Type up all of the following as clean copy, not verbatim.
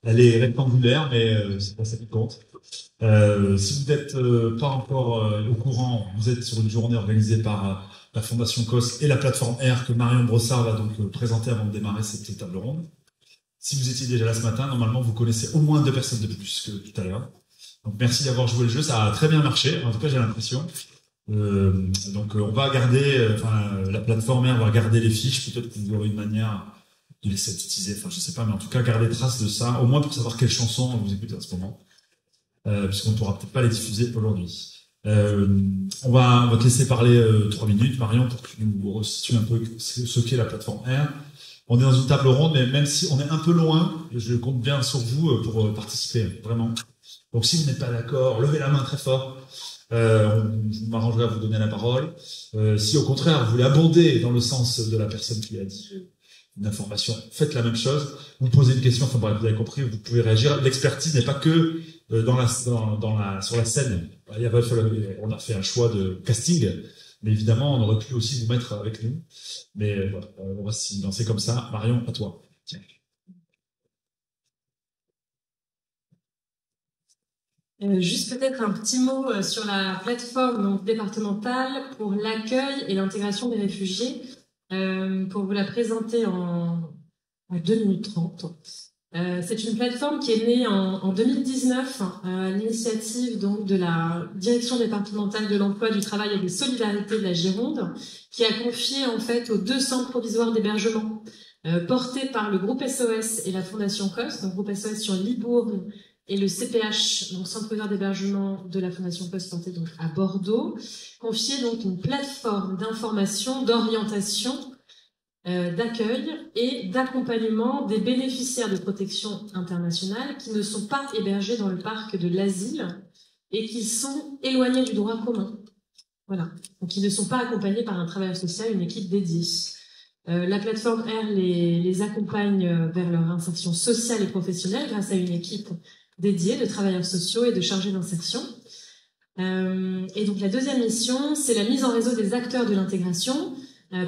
Elle est rectangulaire, mais c'est pas ça qui compte. Si vous n'êtes pas encore au courant, vous êtes sur une journée organisée par la Fondation COS et la plateforme R que Marion Brossard va donc présenter avant de démarrer cette table ronde. Si vous étiez déjà là ce matin, normalement vous connaissez au moins deux personnes de plus que tout à l'heure. Donc merci d'avoir joué le jeu, ça a très bien marché, en tout cas j'ai l'impression. On va garder, la plateforme R va garder les fiches, peut-être que vous aurez une manière de les synthétiser, enfin je sais pas, mais en tout cas garder trace de ça, au moins pour savoir quelles chansons vous écoutez en ce moment, puisqu'on ne pourra peut-être pas les diffuser aujourd'hui. On va te laisser parler 3 minutes, Marion, pour que tu nous resitues un peu ce qu'est la plateforme R. On est dans une table ronde, mais même si on est un peu loin, je compte bien sur vous pour participer, vraiment. Donc si vous n'êtes pas d'accord, levez la main très fort. Je m'arrangerai à vous donner la parole. Si au contraire vous voulez abonder dans le sens de la personne qui a dit une information, faites la même chose. Vous posez une question, enfin bref, vous avez compris, vous pouvez réagir. L'expertise n'est pas que sur la scène. On a fait un choix de casting, mais évidemment on aurait pu aussi vous mettre avec nous. Mais voilà, on va s'y lancer comme ça. Marion, à toi. Tiens. Juste peut-être un petit mot sur la plateforme donc, départementale pour l'accueil et l'intégration des réfugiés, pour vous la présenter en 2 minutes 30. C'est une plateforme qui est née en 2019 à l'initiative donc de la Direction départementale de l'emploi, du travail et des solidarités de la Gironde, qui a confié en fait aux 2 centres provisoires d'hébergement portés par le groupe SOS et la Fondation COS, donc groupe SOS sur Libourne et le CPH, donc Centre provisoire d'hébergement de la Fondation COS porté donc à Bordeaux, confié donc une plateforme d'information, d'orientation, d'accueil et d'accompagnement des bénéficiaires de protection internationale qui ne sont pas hébergés dans le parc de l'asile et qui sont éloignés du droit commun. Voilà. Donc, ils ne sont pas accompagnés par un travailleur social, une équipe dédiée. La plateforme R les accompagne vers leur insertion sociale et professionnelle grâce à une équipe dédiée de travailleurs sociaux et de chargés d'insertion. Et donc, la deuxième mission, c'est la mise en réseau des acteurs de l'intégration,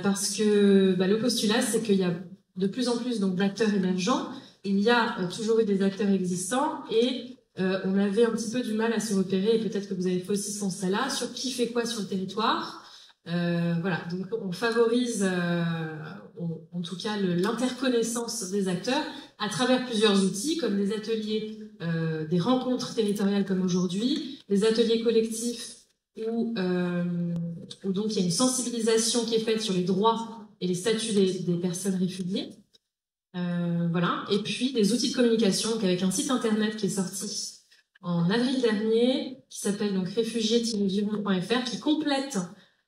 parce que le postulat, c'est qu'il y a de plus en plus donc d'acteurs émergents. Il y a toujours eu des acteurs existants et on avait un petit peu du mal à se repérer, et peut-être que vous avez fait aussi ce constat-là, sur qui fait quoi sur le territoire. Voilà, donc on favorise en tout cas l'interconnaissance des acteurs à travers plusieurs outils comme des ateliers, des rencontres territoriales comme aujourd'hui, des ateliers collectifs où donc il y a une sensibilisation qui est faite sur les droits et les statuts des personnes réfugiées. Voilà, et puis des outils de communication donc avec un site internet qui est sorti en avril dernier, qui s'appelle donc réfugiés-gironde.fr, qui complète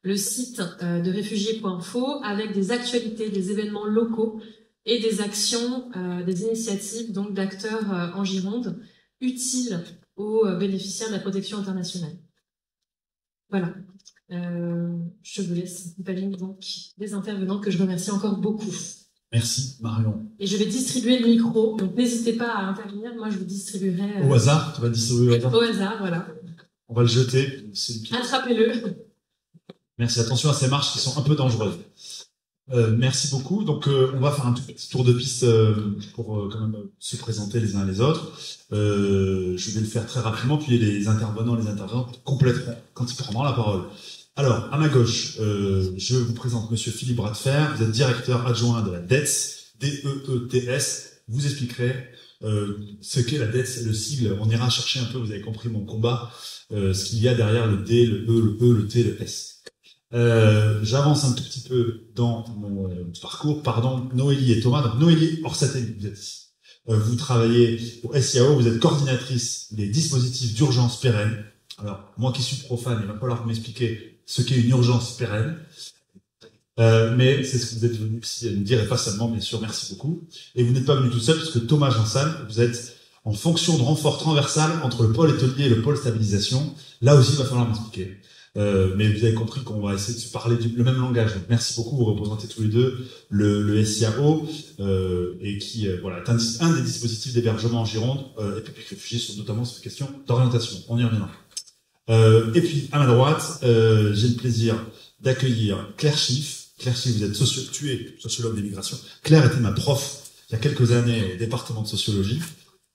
le site de réfugiés.info avec des actualités, des événements locaux et des actions, des initiatives donc d'acteurs en Gironde utiles aux bénéficiaires de la protection internationale. Voilà. Je vous laisse accompagner donc des intervenants que je remercie encore beaucoup. Merci Marion. Et je vais distribuer le micro, donc n'hésitez pas à intervenir, moi je vous distribuerai... Au hasard, tu vas distribuer au hasard. Au hasard, voilà. On va le jeter. Attrapez-le. Merci, attention à ces marches qui sont un peu dangereuses. Merci beaucoup. Donc on va faire un tout petit tour de piste pour quand même se présenter les uns les autres. Je vais le faire très rapidement, puis les intervenantes compléteront quand ils prendront la parole. Alors, à ma gauche, je vous présente Monsieur Philippe Bradfer. Vous êtes directeur adjoint de la DEETS, D-E-E-T-S. Vous expliquerez ce qu'est la DEETS, le sigle. On ira chercher un peu, vous avez compris mon combat, ce qu'il y a derrière le D, le E, le E, le T, le S. J'avance un tout petit peu dans mon parcours. Pardon, Noélie et Thomas. Donc, Noélie Orsattelli, vous êtes ici. Vous travaillez au SIAO, vous êtes coordinatrice des dispositifs d'urgence pérennes. Alors, moi qui suis profane, il va falloir m'expliquer ce qu'est une urgence pérenne. Mais c'est ce que vous êtes venu ici nous dire, et pas seulement, bien sûr, merci beaucoup. Et vous n'êtes pas venu tout seul, parce que Thomas Janssen, vous êtes en fonction de renfort transversal entre le pôle hôtelier et le pôle stabilisation. Là aussi, il va falloir m'expliquer. Mais vous avez compris qu'on va essayer de se parler le même langage. Donc, merci beaucoup, vous représentez tous les deux le SIAO, et qui voilà, est un des dispositifs d'hébergement en Gironde, et puis réfugiés sur notamment cette question d'orientation. On y reviendra. Et puis, à ma droite, j'ai le plaisir d'accueillir Claire Schiff. Claire Schiff, vous êtes tu es sociologue d'immigration. Claire était ma prof il y a quelques années au département de sociologie.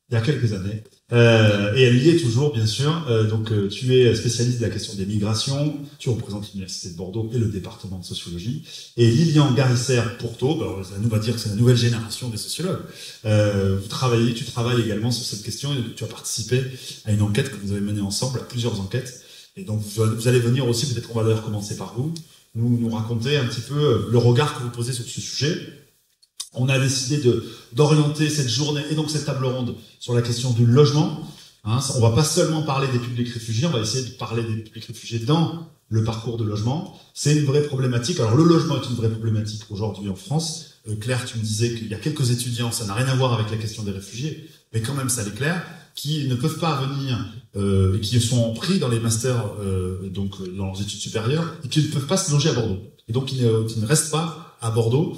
il y a quelques années. Et elle y est toujours, bien sûr. Donc, tu es spécialiste de la question des migrations. Tu représentes l'Université de Bordeaux et le département de sociologie. Et Lilian Garissère-Pourteau, bah, ça nous va dire que c'est la nouvelle génération des sociologues. Tu travailles également sur cette question et tu as participé à une enquête que vous avez menée ensemble, à plusieurs enquêtes. Et donc, vous allez venir aussi, peut-être on va d'ailleurs commencer par vous, nous raconter un petit peu le regard que vous posez sur ce sujet. On a décidé d'orienter cette journée et donc cette table ronde sur la question du logement. On va pas seulement parler des publics réfugiés, on va essayer de parler des publics réfugiés dans le parcours de logement. C'est une vraie problématique. Alors le logement est une vraie problématique aujourd'hui en France. Claire, tu me disais qu'il y a quelques étudiants, ça n'a rien à voir avec la question des réfugiés, mais quand même ça l'est clair, qui ne peuvent pas venir et qui sont pris dans les masters, donc dans leurs études supérieures, et qui ne peuvent pas se loger à Bordeaux. Et donc qui ne restent pas à Bordeaux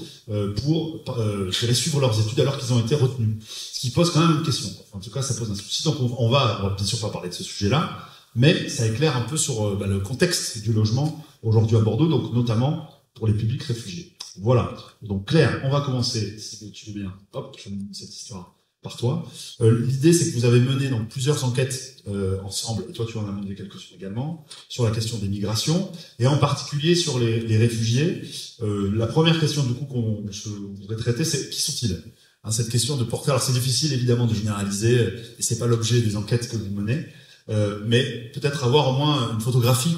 pour suivre leurs études alors qu'ils ont été retenus. Ce qui pose quand même une question. Enfin, en tout cas, ça pose un souci. Donc on va bien sûr pas parler de ce sujet-là, mais ça éclaire un peu sur le contexte du logement aujourd'hui à Bordeaux, donc notamment pour les publics réfugiés. Voilà. Donc Claire, on va commencer, si tu veux bien, hop, je mets cette histoire par toi. L'idée, c'est que vous avez mené donc plusieurs enquêtes ensemble, et toi tu en as mené quelques-unes également, sur la question des migrations, et en particulier sur les réfugiés. La première question du coup je voudrais traiter, c'est qui sont-ils? Cette question de porter, alors c'est difficile évidemment de généraliser, et c'est pas l'objet des enquêtes que vous menez, mais peut-être avoir au moins une photographie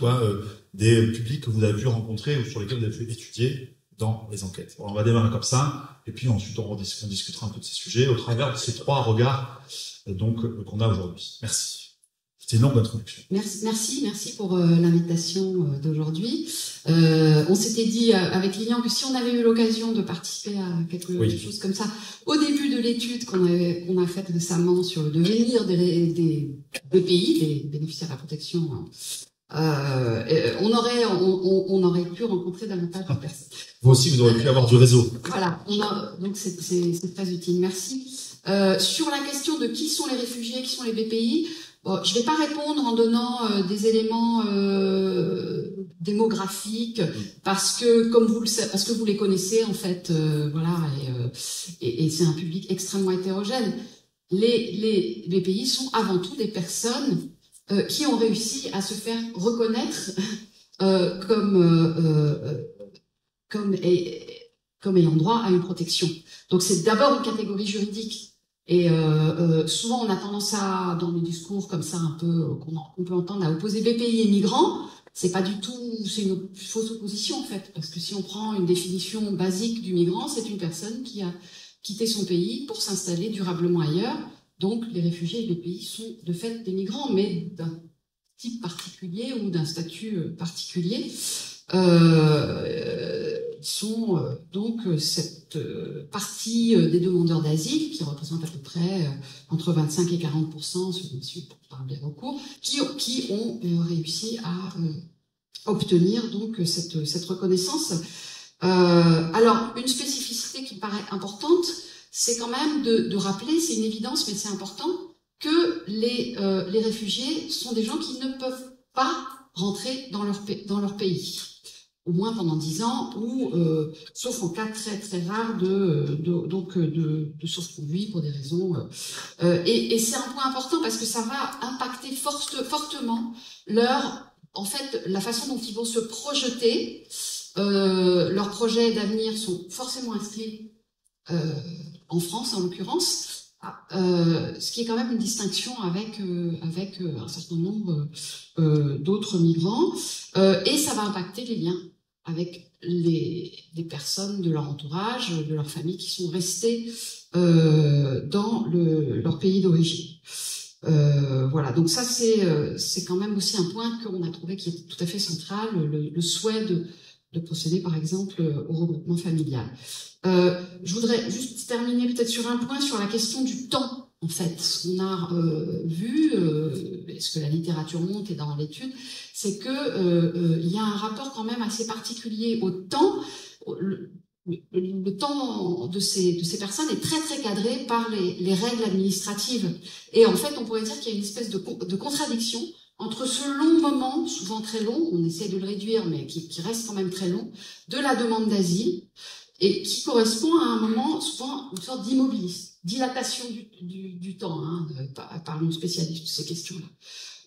des publics que vous avez pu rencontrer ou sur lesquels vous avez pu étudier dans les enquêtes. Bon, on va démarrer comme ça, et puis ensuite on discutera un peu de ces sujets au travers de ces trois regards qu'on a aujourd'hui. Merci. C'était une longue introduction. Merci pour l'invitation d'aujourd'hui. On s'était dit avec Lilian que si on avait eu l'occasion de participer à quelque chose comme ça au début de l'étude qu'on a faite récemment sur le devenir des pays, des bénéficiaires de la protection, on aurait pu rencontrer davantage de personnes. Vous aussi, vous aurez pu avoir du réseau. Voilà, donc c'est très utile. Merci. Sur la question de qui sont les réfugiés, qui sont les BPI, bon, je ne vais pas répondre en donnant des éléments démographiques parce que parce que vous les connaissez en fait, voilà, et c'est un public extrêmement hétérogène. Les BPI sont avant tout des personnes qui ont réussi à se faire reconnaître comme ayant droit à une protection. Donc c'est d'abord une catégorie juridique. Et souvent on a tendance à, dans les discours comme ça un peu qu'on peut entendre, à opposer BPI et migrants. C'est pas du tout, c'est une fausse opposition en fait, parce que si on prend une définition basique du migrant, c'est une personne qui a quitté son pays pour s'installer durablement ailleurs. Donc les réfugiés et les BPI sont de fait des migrants, mais d'un type particulier ou d'un statut particulier. Sont donc cette partie des demandeurs d'asile qui représente à peu près entre 25 et 40% si on parle des recours, qui ont réussi à obtenir donc cette reconnaissance. Alors une spécificité qui me paraît importante, c'est quand même de rappeler, c'est une évidence mais c'est important, que les réfugiés sont des gens qui ne peuvent pas rentrer dans leur pays. Au moins pendant 10 ans, ou sauf en cas très très rare de sauve-conduit pour des raisons. Et c'est un point important parce que ça va impacter fortement en fait, la façon dont ils vont se projeter. Leurs projets d'avenir sont forcément inscrits en France, en l'occurrence. Ce qui est quand même une distinction avec un certain nombre d'autres migrants. Et ça va impacter les liens avec les personnes de leur entourage, de leur famille qui sont restées dans leur pays d'origine. Voilà, donc ça c'est quand même aussi un point qu'on a trouvé qui est tout à fait central, le souhait de procéder par exemple au regroupement familial. Je voudrais juste terminer peut-être sur un point sur la question du temps. En fait, ce qu'on a vu, ce que la littérature montre et dans l'étude, c'est que il y a un rapport quand même assez particulier au temps. Le temps de ces personnes est très très cadré par les règles administratives. Et en fait, on pourrait dire qu'il y a une espèce de contradiction entre ce long moment, souvent très long, on essaie de le réduire, mais qui reste quand même très long, de la demande d'asile, et qui correspond à un moment, souvent, une sorte d'immobilisme. dilatation du temps, hein, parlons spécialistes de ces questions-là,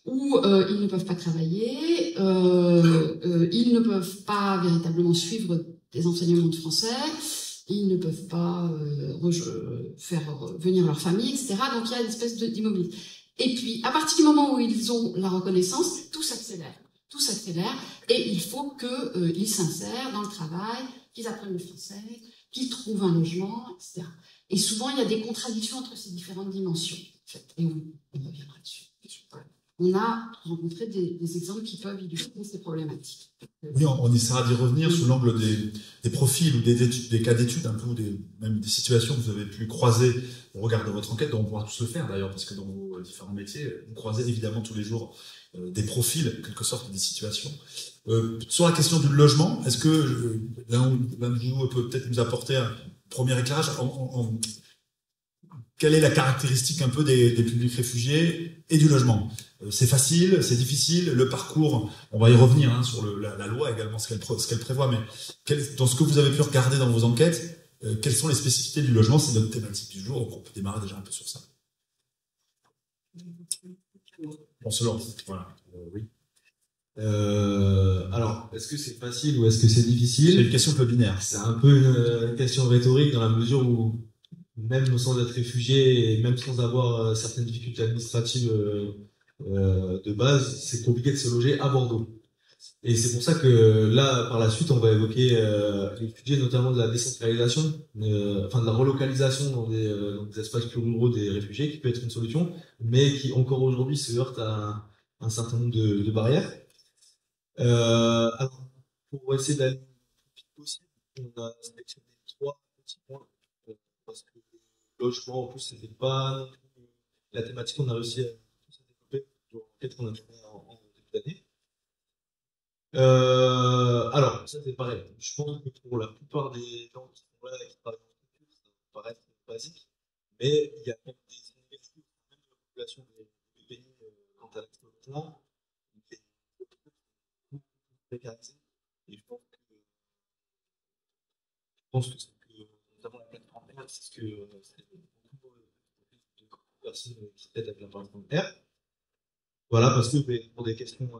où ils ne peuvent pas travailler, ils ne peuvent pas véritablement suivre des enseignements de français, ils ne peuvent pas faire venir leur famille, etc. Donc il y a une espèce d'immobilisme. Et puis, à partir du moment où ils ont la reconnaissance, tout s'accélère. Tout s'accélère, et il faut qu'ils s'insèrent dans le travail, qu'ils apprennent le français, qu'ils trouvent un logement, etc. Et souvent, il y a des contradictions entre ces différentes dimensions, en fait. Et on reviendra dessus. On a rencontré des exemples qui peuvent illustrer ces problématiques. Oui, on essaiera d'y revenir sous l'angle des profils ou des cas d'études, un peu, même des situations que vous avez pu croiser au regard de votre enquête, dont on pourra tous le faire d'ailleurs, parce que dans vos différents métiers, vous croisez évidemment tous les jours des profils, en quelque sorte, des situations. Sur la question du logement, est-ce que l'un de vous peut peut-être nous apporter un premier éclairage quelle est la caractéristique un peu des publics réfugiés et du logement? C'est facile, c'est difficile, le parcours, on va y revenir hein, sur la loi également, ce qu'elle prévoit, mais dans ce que vous avez pu regarder dans vos enquêtes, quelles sont les spécificités du logement? C'est notre thématique du jour, donc on peut démarrer déjà un peu sur ça. On se lance, voilà. Oui. Alors, est-ce que c'est facile ou est-ce que c'est difficile? C'est une question un peu binaire. C'est un peu une question rhétorique dans la mesure où même sans être réfugié et même sans avoir certaines difficultés administratives de base, c'est compliqué de se loger à Bordeaux. Et c'est pour ça que là, par la suite, on va évoquer les sujets notamment de la décentralisation, enfin de la relocalisation dans des espaces plus ruraux des réfugiés, qui peut être une solution, mais qui encore aujourd'hui se heurte à un certain nombre de barrières. Alors, pour essayer d'aller le plus vite possible, on a sélectionné 3 petits points, parce que le logement, en plus, c'était pas la thématique qu'on a réussi à développer dans l'enquête qu'on a fait en début d'année. Alors, ça c'est pareil. Je pense que pour la plupart des gens qui sont là et qui travaillent en structure, ça va paraître basique, mais il y a même des inégalités, même de la population des pays quant à l'accès au logement, qui est beaucoup précarisé. Et je pense que c'est que notamment la plateforme R, c'est ce que beaucoup de personnes qui s'aident avec la plateforme R. Voilà, parce que pour des questions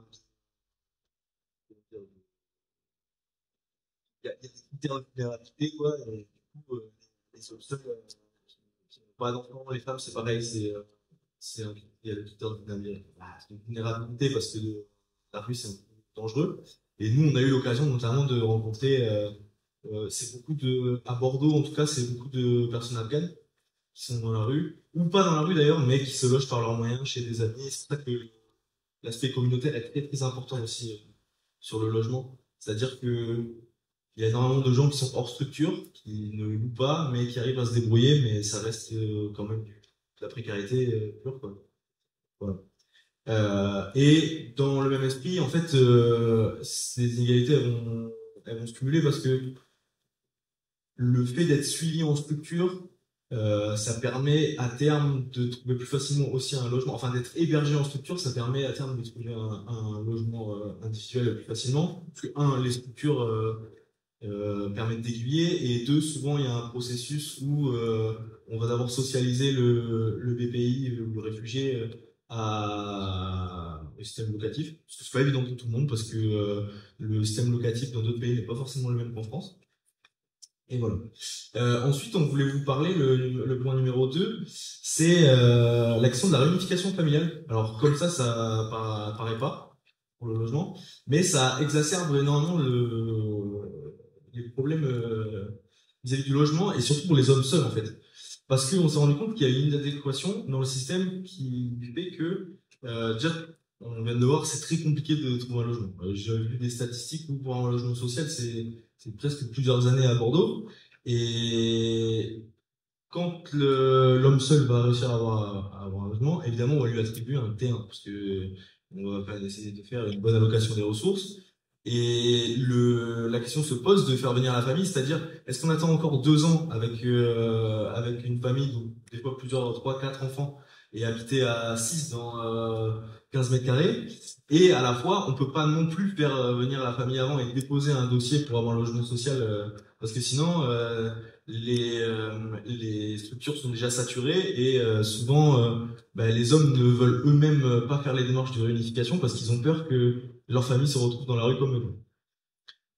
il y a des critères de vulnérabilité, quoi, et du coup, les seuls qui n'ont pas d'enfants, les femmes, c'est pareil, il y a des critères de vulnérabilité parce que la rue, c'est un peu dangereux. Et nous, on a eu l'occasion notamment de rencontrer, à Bordeaux, en tout cas, c'est beaucoup de personnes afghanes qui sont dans la rue, ou pas dans la rue d'ailleurs, mais qui se logent par leurs moyens chez des amis. C'est pour ça que l'aspect communautaire est très, très important aussi sur le logement. C'est-à-dire que il y a énormément de gens qui sont hors structure, qui ne louent pas, mais qui arrivent à se débrouiller, mais ça reste quand même de la précarité pure, quoi. Voilà. Et dans le même esprit, en fait, ces inégalités elles vont se cumuler parce que le fait d'être suivi en structure, ça permet à terme de trouver plus facilement aussi un logement, enfin d'être hébergé en structure, ça permet à terme de trouver un logement individuel plus facilement, parce que les structures permettent d'aiguiller, et 2, souvent il y a un processus où on va d'abord socialiser le BPI ou le réfugié au système locatif, parce que c'est pas évident pour tout le monde, parce que le système locatif dans d'autres pays n'est pas forcément le même qu'en France. Et voilà. Ensuite, on voulait vous parler, le point numéro 2, c'est la question de la réunification familiale. Alors comme ça paraît pas pour le logement, mais ça exacerbe énormément les problèmes vis-à-vis du logement, et surtout pour les hommes seuls en fait. Parce qu'on s'est rendu compte qu'il y a une inadéquation dans le système qui fait que déjà, on vient de voir, c'est très compliqué de trouver un logement. J'ai vu des statistiques où pour un logement social, c'est presque plusieurs années à Bordeaux. Et quand l'homme seul va réussir à avoir un logement, évidemment, on va lui attribuer un T1, parce que on va essayer de faire une bonne allocation des ressources. Et la question se pose de faire venir la famille, c'est-à-dire, est-ce qu'on attend encore 2 ans avec une famille, donc des fois 3, 4 enfants, et habiter à 6 dans 15 mètres carrés. Et à la fois, on peut pas non plus faire venir la famille avant et déposer un dossier pour avoir un logement social, parce que sinon les structures sont déjà saturées et souvent les hommes ne veulent eux-mêmes pas faire les démarches de réunification parce qu'ils ont peur que leur famille se retrouve dans la rue comme eux.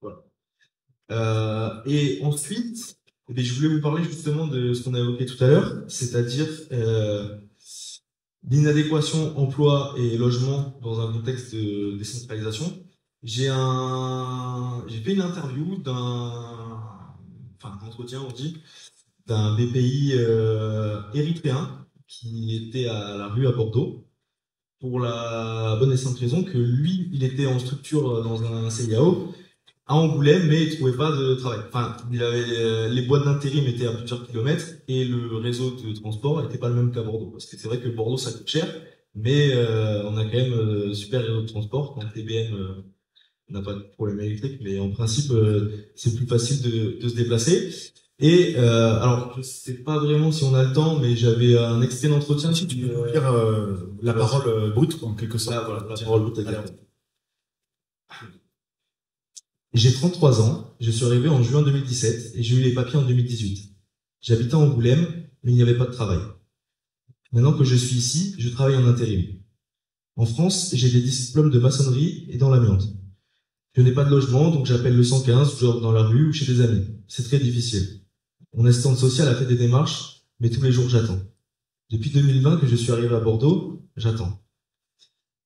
Voilà. Et ensuite, je voulais vous parler justement de ce qu'on a évoqué tout à l'heure, c'est-à-dire l'inadéquation emploi et logement dans un contexte de décentralisation. J'ai fait une interview un entretien, on dit, d'un BPI érythréen qui était à la rue à Bordeaux, pour la bonne et simple raison que lui, il était en structure dans un CIAO à Angoulême, mais il trouvait pas de travail. Enfin, il avait, les boîtes d'intérim étaient à plusieurs kilomètres et le réseau de transport était pas le même qu'à Bordeaux. Parce que c'est vrai que Bordeaux, ça coûte cher, mais on a quand même super réseau de transport. Quand TBM n'a pas de problème électrique, mais en principe, c'est plus facile de se déplacer. Et alors, je sais pas vraiment si on a le temps, mais j'avais un extrait d'entretien. Si tu peux dire la parole brute, en quelque sorte. Ah, voilà, la parole brute, exactement. J'ai 33 ans, je suis arrivé en juin 2017 et j'ai eu les papiers en 2018. J'habitais à Angoulême, mais il n'y avait pas de travail. Maintenant que je suis ici, je travaille en intérim. En France, j'ai des diplômes de maçonnerie et dans l'amiante. Je n'ai pas de logement, donc j'appelle le 115, genre dans la rue ou chez des amis. C'est très difficile. Mon assistante sociale a fait des démarches, mais tous les jours j'attends. Depuis 2020 que je suis arrivé à Bordeaux, j'attends.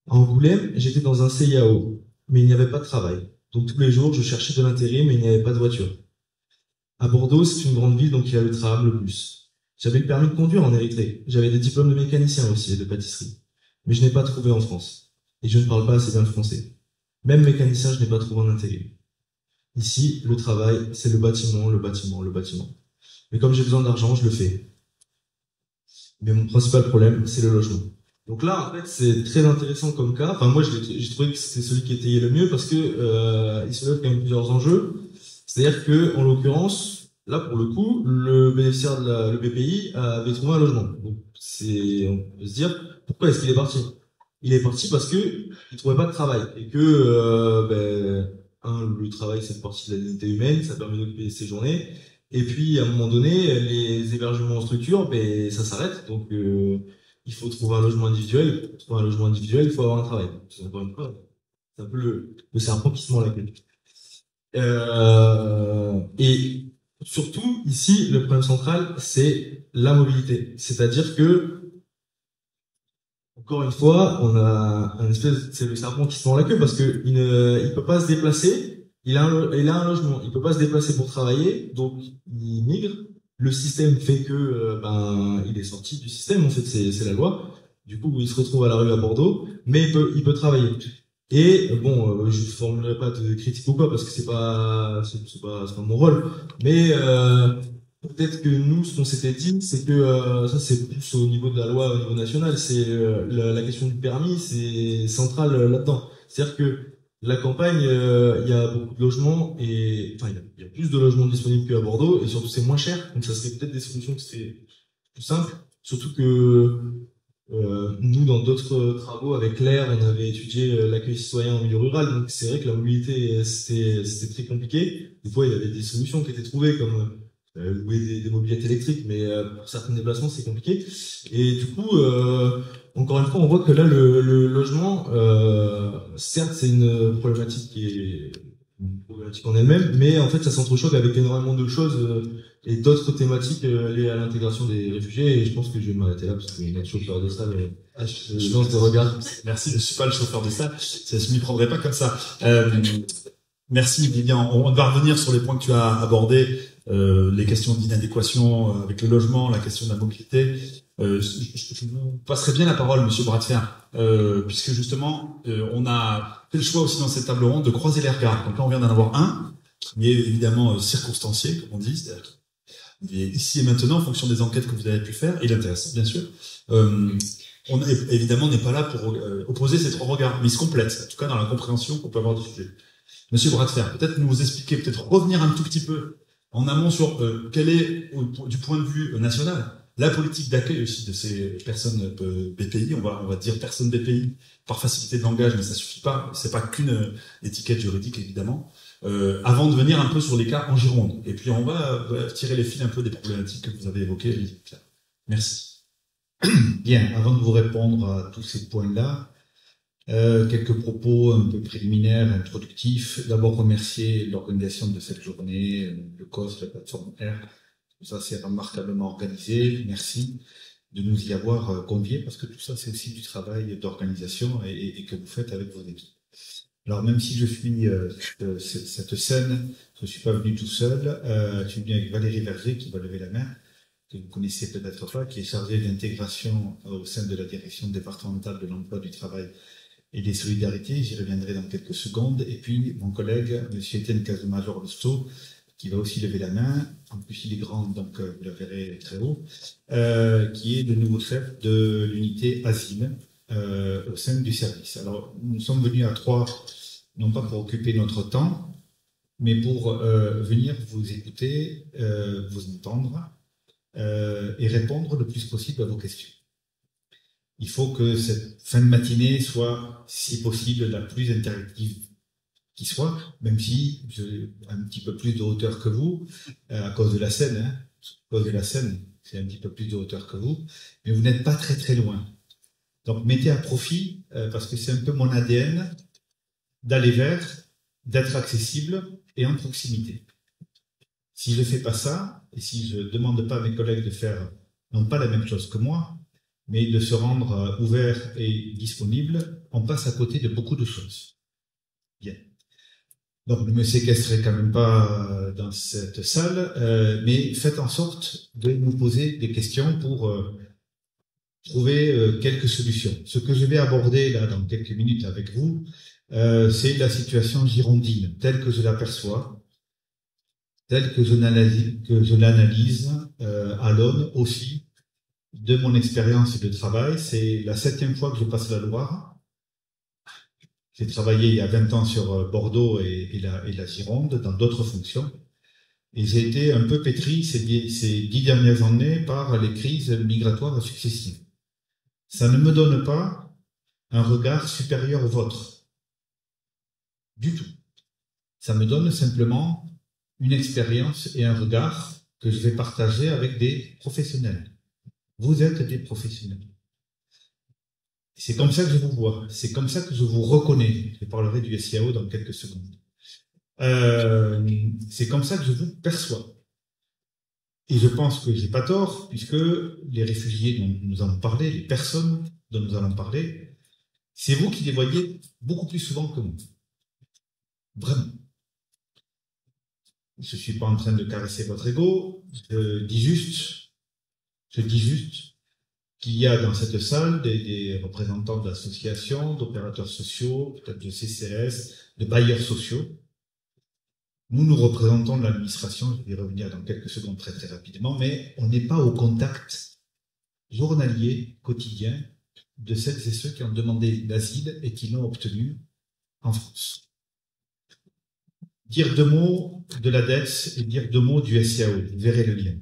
À Angoulême, j'étais dans un CIAO, mais il n'y avait pas de travail. Donc tous les jours, je cherchais de l'intérim, mais il n'y avait pas de voiture. À Bordeaux, c'est une grande ville, donc il y a le tram, le bus. J'avais le permis de conduire en Érythrée. J'avais des diplômes de mécanicien aussi et de pâtisserie. Mais je n'ai pas trouvé en France. Et je ne parle pas assez bien le français. Même mécanicien, je n'ai pas trouvé en intérim. Ici, le travail, c'est le bâtiment, le bâtiment, le bâtiment. Mais comme j'ai besoin d'argent, je le fais. Mais mon principal problème, c'est le logement. Donc là, en fait, c'est très intéressant comme cas. Enfin, moi, j'ai trouvé que c'était celui qui étayait le mieux parce que il se lève quand même plusieurs enjeux. C'est-à-dire que, en l'occurrence, là, pour le coup, le bénéficiaire le BPI avait trouvé un logement. Donc, on peut se dire, pourquoi est-ce qu'il est parti? Il est parti parce que il trouvait pas de travail et que, le travail, c'est une partie de la dignité humaine, ça permet d'occuper ses journées. Et puis, à un moment donné, les hébergements en structure, ça s'arrête. Donc, il faut trouver un logement individuel. Pour trouver un logement individuel, il faut avoir un travail. C'est encore une fois, c'est un peu le serpent qui se mord la queue. Et surtout, ici, le problème central, c'est la mobilité. C'est-à-dire que, encore une fois, on a c'est le serpent qui se mord la queue parce que il peut pas se déplacer. Il a un logement. Il peut pas se déplacer pour travailler, donc il migre. Le système fait que il est sorti du système, en fait c'est la loi. Du coup, il se retrouve à la rue à Bordeaux, mais il peut travailler. Et je formulerai pas de critique ou quoi parce que c'est pas mon rôle, mais peut-être que nous, ce qu'on s'était dit, c'est que ça c'est plus au niveau de la loi, au niveau national, c'est la question du permis, c'est central là-dedans. C'est-à-dire que la campagne, il y a beaucoup de logements et il y a plus de logements disponibles qu'à Bordeaux et surtout c'est moins cher. Donc ça serait peut-être des solutions qui seraient plus simples. Surtout que nous, dans d'autres travaux avec l'air, on avait étudié l'accueil citoyen en milieu rural. Donc c'est vrai que la mobilité c'était très compliqué. Des fois il y avait des solutions qui étaient trouvées comme louer des mobylettes électriques, mais pour certains déplacements c'est compliqué. Et du coup, encore une fois, on voit que là le logement, certes c'est une problématique qui est une problématique en elle-même, mais en fait ça s'entrechoque avec énormément de choses et d'autres thématiques liées à l'intégration des réfugiés. Et je pense que je vais m'arrêter là parce que notre chauffeur de salle, je lance des regards. Merci, je suis pas le chauffeur de salle, je m'y prendrai pas comme ça. Merci Vivian. On va revenir sur les points que tu as abordés. Les questions d'inadéquation avec le logement, la question de la mobilité. Je vous passerai bien la parole, Monsieur Bradfer, puisque justement, on a fait le choix aussi dans cette table ronde de croiser les regards. Donc là, on vient d'en avoir un, qui est évidemment circonstancié, comme on dit, c'est-à-dire ici et maintenant, en fonction des enquêtes que vous avez pu faire, et l'intéressant, bien sûr. On évidemment n'est pas là pour opposer ces trois regards, mais ils se complètent, en tout cas dans la compréhension qu'on peut avoir du sujet. Monsieur Bradfer, peut-être nous expliquer, peut-être revenir un tout petit peu en amont sur quel est, du point de vue national, la politique d'accueil aussi de ces personnes BPI. On va dire personnes BPI par facilité de langage, mais ça suffit pas. C'est pas qu'une étiquette juridique, évidemment. Avant de venir un peu sur les cas en Gironde. Et puis on va tirer les fils un peu des problématiques que vous avez évoquées. Merci. Bien, avant de vous répondre à tous ces points-là, quelques propos un peu préliminaires, introductifs. D'abord remercier l'organisation de cette journée, le COS, la plateforme R. Ça c'est remarquablement organisé. Merci de nous y avoir conviés, parce que tout ça c'est aussi du travail d'organisation et que vous faites avec vos équipes. Alors même si je suis cette scène, je suis pas venu tout seul, je suis venu avec Valérie Verger qui va lever la main, que vous connaissez peut-être pas, qui est chargée d'intégration au sein de la direction départementale de l'emploi, du travail et des solidarités. J'y reviendrai dans quelques secondes. Et puis mon collègue, monsieur Étienne Casemajor-Lousteau, qui va aussi lever la main. En plus, il est grand, donc vous la verrez très haut, qui est le nouveau chef de l'unité asile au sein du service. Alors, nous sommes venus à trois, non pas pour occuper notre temps, mais pour venir vous écouter, vous entendre et répondre le plus possible à vos questions. Il faut que cette fin de matinée soit, si possible, la plus interactive qui soit, même si j'ai un petit peu plus de hauteur que vous, à cause de la scène, hein, à cause de la scène, c'est un petit peu plus de hauteur que vous, mais vous n'êtes pas très très loin. Donc mettez à profit, parce que c'est un peu mon ADN, d'aller vers, d'être accessible et en proximité. Si je ne fais pas ça, et si je ne demande pas à mes collègues de faire, non pas la même chose que moi, mais de se rendre ouvert et disponible, on passe à côté de beaucoup de choses. Bien. Donc ne me séquestrez quand même pas dans cette salle, mais faites en sorte de nous poser des questions pour trouver quelques solutions. Ce que je vais aborder là dans quelques minutes avec vous, c'est la situation girondine telle que je l'aperçois, telle que je l'analyse à l'aune aussi de mon expérience de travail. C'est la 7e fois que je passe la Loire. J'ai travaillé il y a 20 ans sur Bordeaux et la Gironde, dans d'autres fonctions. Et j'ai été un peu pétri ces 10 dernières années par les crises migratoires successives. Ça ne me donne pas un regard supérieur au vôtre. Du tout. Ça me donne simplement une expérience et un regard que je vais partager avec des professionnels. Vous êtes des professionnels. C'est comme ça que je vous vois, c'est comme ça que je vous reconnais. Je parlerai du SIAO dans quelques secondes. C'est comme ça que je vous perçois. Et je pense que j'ai pas tort, puisque les réfugiés dont nous allons parler, les personnes dont nous allons parler, c'est vous qui les voyez beaucoup plus souvent que moi. Vraiment. Je suis pas en train de caresser votre ego, je dis juste qu'il y a dans cette salle des représentants d'associations, d'opérateurs sociaux, peut-être de CCS, de bailleurs sociaux. Nous représentons l'administration, je vais y revenir dans quelques secondes très très rapidement, mais on n'est pas au contact journalier, quotidien, de celles et ceux qui ont demandé l'asile et qui l'ont obtenu en France. Dire deux mots de l'ADELS et dire deux mots du SIAO, vous verrez le lien.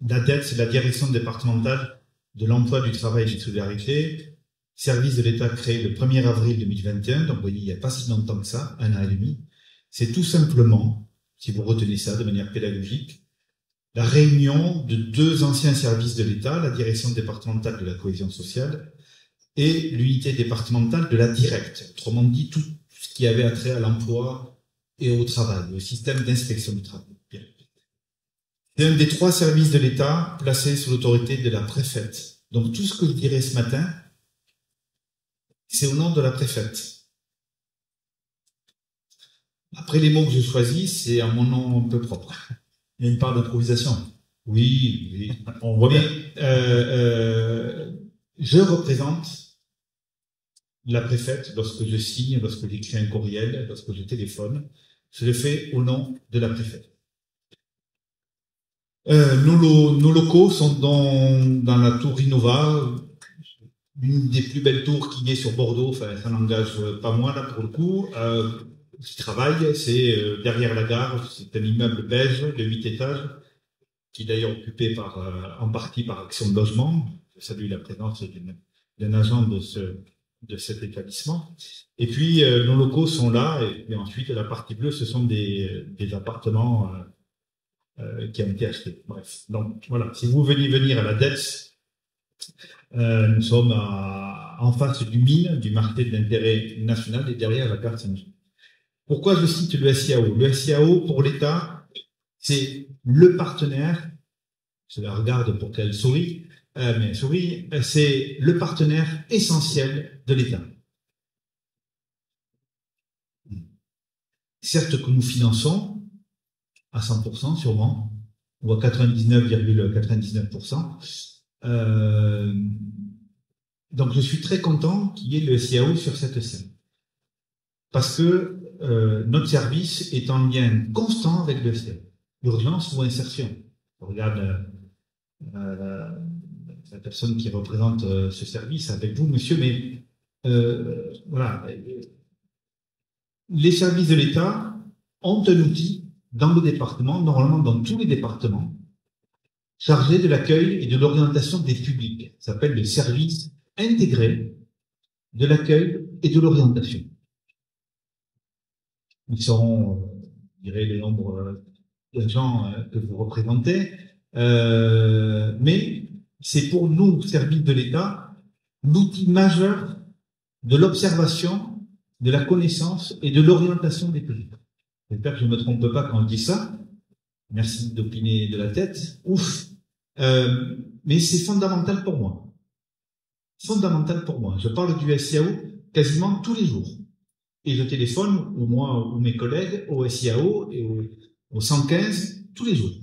L'ADELS, c'est la direction départementale de l'emploi, du travail et des solidarités, service de l'État créé le 1er avril 2021, donc vous voyez, il n'y a pas si longtemps que ça, 1 an et demi. C'est tout simplement, si vous retenez ça de manière pédagogique, la réunion de deux anciens services de l'État, la direction départementale de la cohésion sociale et l'unité départementale de la directe, autrement dit tout ce qui avait attrait à l'emploi et au travail, au système d'inspection du travail. Bien. C'est un des 3 services de l'État placés sous l'autorité de la préfète. Donc tout ce que je dirai ce matin, c'est au nom de la préfète. Après, les mots que je choisis, c'est à mon nom un peu propre. Il y a une part d'improvisation. Oui. On voit bien. Je représente la préfète lorsque je signe, lorsque j'écris un courriel, lorsque je téléphone. Je le fais au nom de la préfète. Nos locaux sont dans la tour Innova, une des plus belles tours qui est sur Bordeaux. Enfin, ça n'engage pas moi là pour le coup. Qui travaille, c'est derrière la gare, c'est un immeuble beige de 8 étages. qui est d'ailleurs occupé en partie par Action de Logement. Je salue la présence d'un agent de cet établissement. Et puis, nos locaux sont là, et ensuite, la partie bleue, ce sont des appartements qui ont été achetés. Bref, donc voilà, si vous venez venir à la DETS, nous sommes en face du MIN, du marché d'intérêt national, et derrière la carte Saint-Jean. Pourquoi je cite le SIAO? Le SIAO, pour l'État, c'est le partenaire, je la regarde pour qu'elle sourie, mais souris, c'est le partenaire essentiel de l'État. Certes que nous finançons à 100% sûrement, ou à 99,99%. Donc je suis très content qu'il y ait le SIAO sur cette scène. Parce que notre service est en lien constant avec le SIAO. Urgence ou insertion. On regarde la personne qui représente ce service avec vous, monsieur, mais voilà. Les services de l'État ont un outil dans le département, normalement dans tous les départements, chargé de l'accueil et de l'orientation des publics. Ça s'appelle le service intégré de l'accueil et de l'orientation. Ils seront, je dirais, le nombre d'agents que vous représentez, mais c'est pour nous, services de l'État, l'outil majeur de l'observation, de la connaissance et de l'orientation des publics. J'espère que je ne me trompe pas quand je dis ça. Merci d'opiner de la tête. Ouf. Mais c'est fondamental pour moi. Fondamental pour moi. Je parle du SIAO quasiment tous les jours. Et je téléphone, ou moi, ou mes collègues, au SIAO et au 115 tous les jours.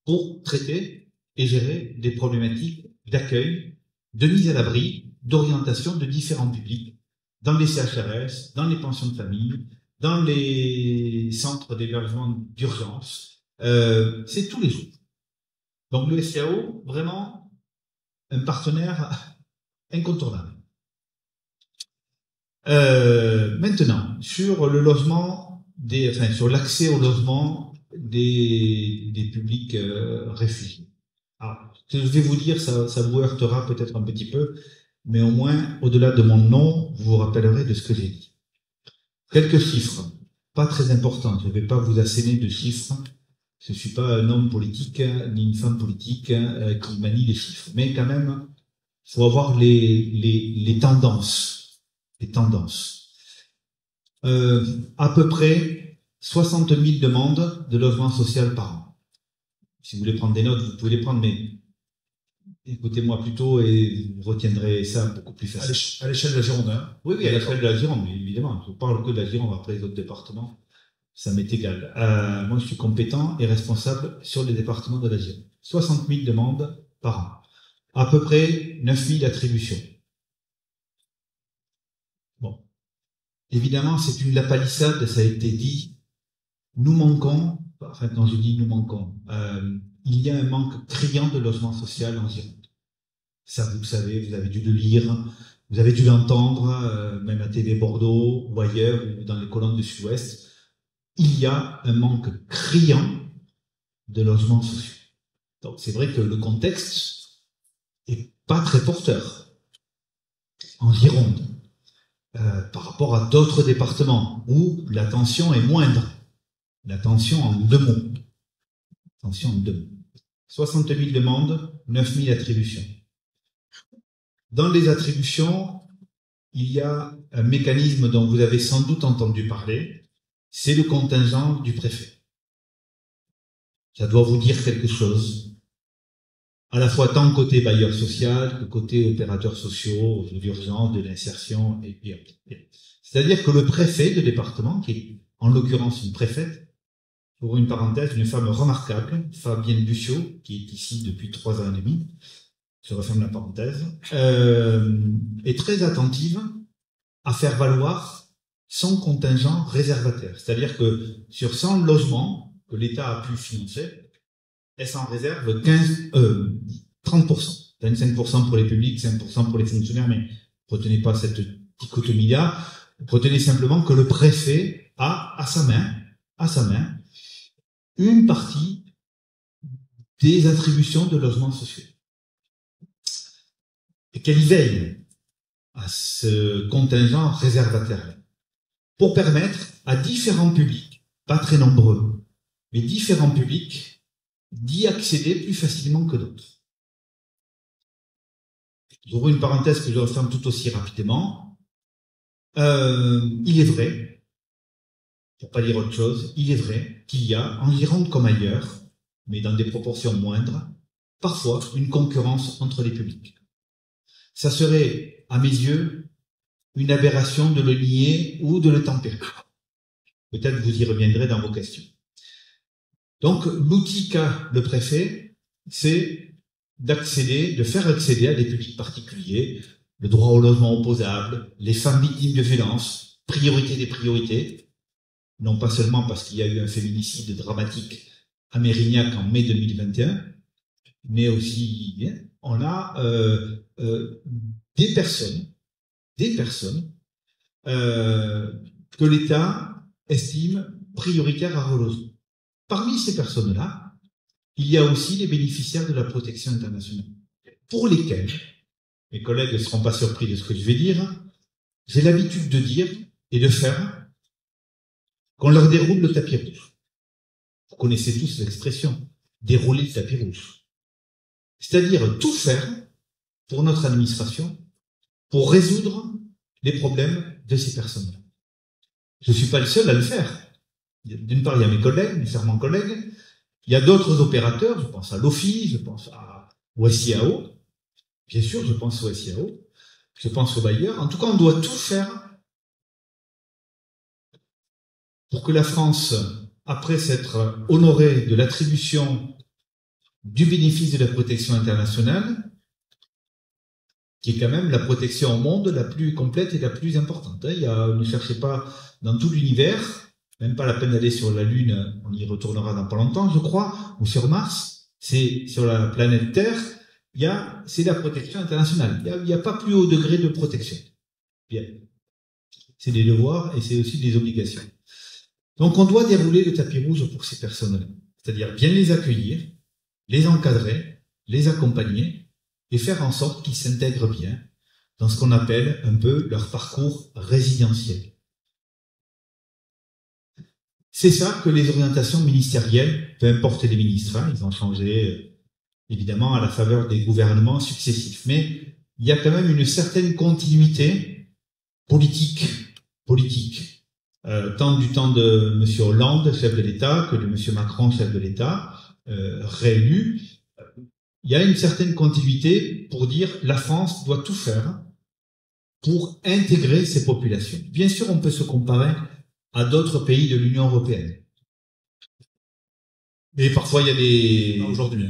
Pour traiter et gérer des problématiques d'accueil, de mise à l'abri, d'orientation de différents publics, dans les CHRS, dans les pensions de famille, dans les centres d'hébergement d'urgence. C'est tous les jours. Donc le SIAO, vraiment, un partenaire incontournable. Maintenant, sur le logement, sur l'accès au logement des publics réfugiés. Alors, ce que je vais vous dire, ça vous heurtera peut-être un petit peu, mais au moins, au-delà de mon nom, vous vous rappellerez de ce que j'ai dit. Quelques chiffres, pas très importants. Je ne vais pas vous asséner de chiffres. Je ne suis pas un homme politique ni une femme politique qui manie les chiffres. Mais quand même, il faut avoir les tendances. Les tendances. À peu près 60 000 demandes de logement social par an. Si vous voulez prendre des notes, vous pouvez les prendre, mais écoutez-moi plutôt et vous retiendrez ça beaucoup plus facilement. À l'échelle de la Gironde, hein? Oui, à l'échelle de la Gironde, évidemment. Je parle que de la Gironde, après les autres départements, ça m'est égal. Moi, je suis compétent et responsable sur les départements de la Gironde. 60 000 demandes par an. À peu près 9 000 attributions. Bon. Évidemment, c'est une lapalissade, ça a été dit. Nous manquons, enfin, quand je dis nous manquons, il y a un manque criant de logement social en Gironde. Ça, vous le savez, vous avez dû le lire, vous avez dû l'entendre, même à TV Bordeaux, ou ailleurs, ou dans les colonnes de Sud-Ouest. Il y a un manque criant de logements sociaux. Donc, c'est vrai que le contexte est pas très porteur en Gironde, par rapport à d'autres départements, où la tension est moindre. La tension en deux mots. Tension en deux mots. 60 000 demandes, 9 000 attributions. Dans les attributions, il y a un mécanisme dont vous avez sans doute entendu parler, c'est le contingent du préfet. Ça doit vous dire quelque chose, à la fois tant côté bailleur social que côté opérateurs sociaux, de l'urgence, de l'insertion, et puis c'est-à-dire que le préfet de département, qui est en l'occurrence une préfète, pour une parenthèse, une femme remarquable, Fabienne Bussiot, qui est ici depuis 3 ans et demi, je referme la parenthèse, est très attentive à faire valoir son contingent réservataire. C'est-à-dire que sur 100 logements que l'État a pu financer, elle s'en réserve 30%. 25% pour les publics, 5% pour les fonctionnaires, mais retenez pas cette dichotomie-là. Retenez simplement que le préfet a à sa main, une partie des attributions de logements sociaux. Et qu'elle y veille à ce contingent réservataire pour permettre à différents publics, pas très nombreux, mais différents publics, d'y accéder plus facilement que d'autres. J'ouvre une parenthèse que je referme tout aussi rapidement. Il est vrai, pour pas dire autre chose, il est vrai qu'il y a, en Gironde comme ailleurs, mais dans des proportions moindres, parfois une concurrence entre les publics. Ça serait, à mes yeux, une aberration de le nier ou de le tempérer. Peut-être vous y reviendrez dans vos questions. Donc, l'outil qu'a le préfet, c'est de faire accéder à des publics particuliers, le droit au logement opposable, les femmes victimes de violences, priorité des priorités, non pas seulement parce qu'il y a eu un féminicide dramatique à Mérignac en mai 2021, mais aussi, on a des personnes que l'État estime prioritaires à reloger. Parmi ces personnes-là, il y a aussi les bénéficiaires de la protection internationale, pour lesquels, mes collègues ne seront pas surpris de ce que je vais dire, j'ai l'habitude de dire et de faire qu'on leur déroule le tapis rouge. Vous connaissez tous l'expression, dérouler le tapis rouge. C'est-à-dire tout faire pour notre administration, pour résoudre les problèmes de ces personnes-là. Je ne suis pas le seul à le faire. D'une part, il y a mes collègues, mes serments collègues, il y a d'autres opérateurs, je pense à l'OFI, je pense au SIAO, bien sûr, je pense au SIAO, je pense aux bailleurs. En tout cas, on doit tout faire pour que la France, après s'être honorée de l'attribution du bénéfice de la protection internationale, qui est quand même la protection au monde la plus complète et la plus importante. Ne cherchez pas dans tout l'univers, même pas la peine d'aller sur la Lune, on y retournera dans pas longtemps, je crois, ou sur Mars, c'est sur la planète Terre, c'est la protection internationale. Il n'y a pas plus haut degré de protection. Bien. C'est des devoirs et c'est aussi des obligations. Donc on doit dérouler le tapis rouge pour ces personnes-là. C'est-à-dire bien les accueillir, les encadrer, les accompagner et faire en sorte qu'ils s'intègrent bien dans ce qu'on appelle un peu leur parcours résidentiel. C'est ça que les orientations ministérielles, peu importe les ministres, ils ont changé évidemment à la faveur des gouvernements successifs, mais il y a quand même une certaine continuité politique, tant du temps de M. Hollande, chef de l'État, que de M. Macron, chef de l'État, réélu. Il y a une certaine continuité pour dire la France doit tout faire pour intégrer ces populations. Bien sûr, on peut se comparer à d'autres pays de l'Union européenne. Mais parfois, il y a des... Aujourd'hui.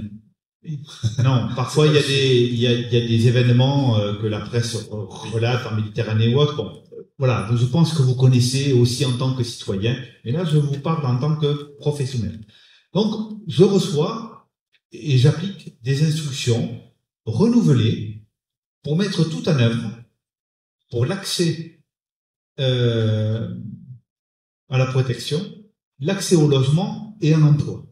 Non, parfois, il y a des événements que la presse relate en Méditerranée ou autre. Bon, voilà, je pense que vous connaissez aussi en tant que citoyen. Mais là, je vous parle en tant que professionnel. Donc, je reçois et j'applique des instructions renouvelées pour mettre tout en œuvre pour l'accès à la protection, l'accès au logement et à l'emploi.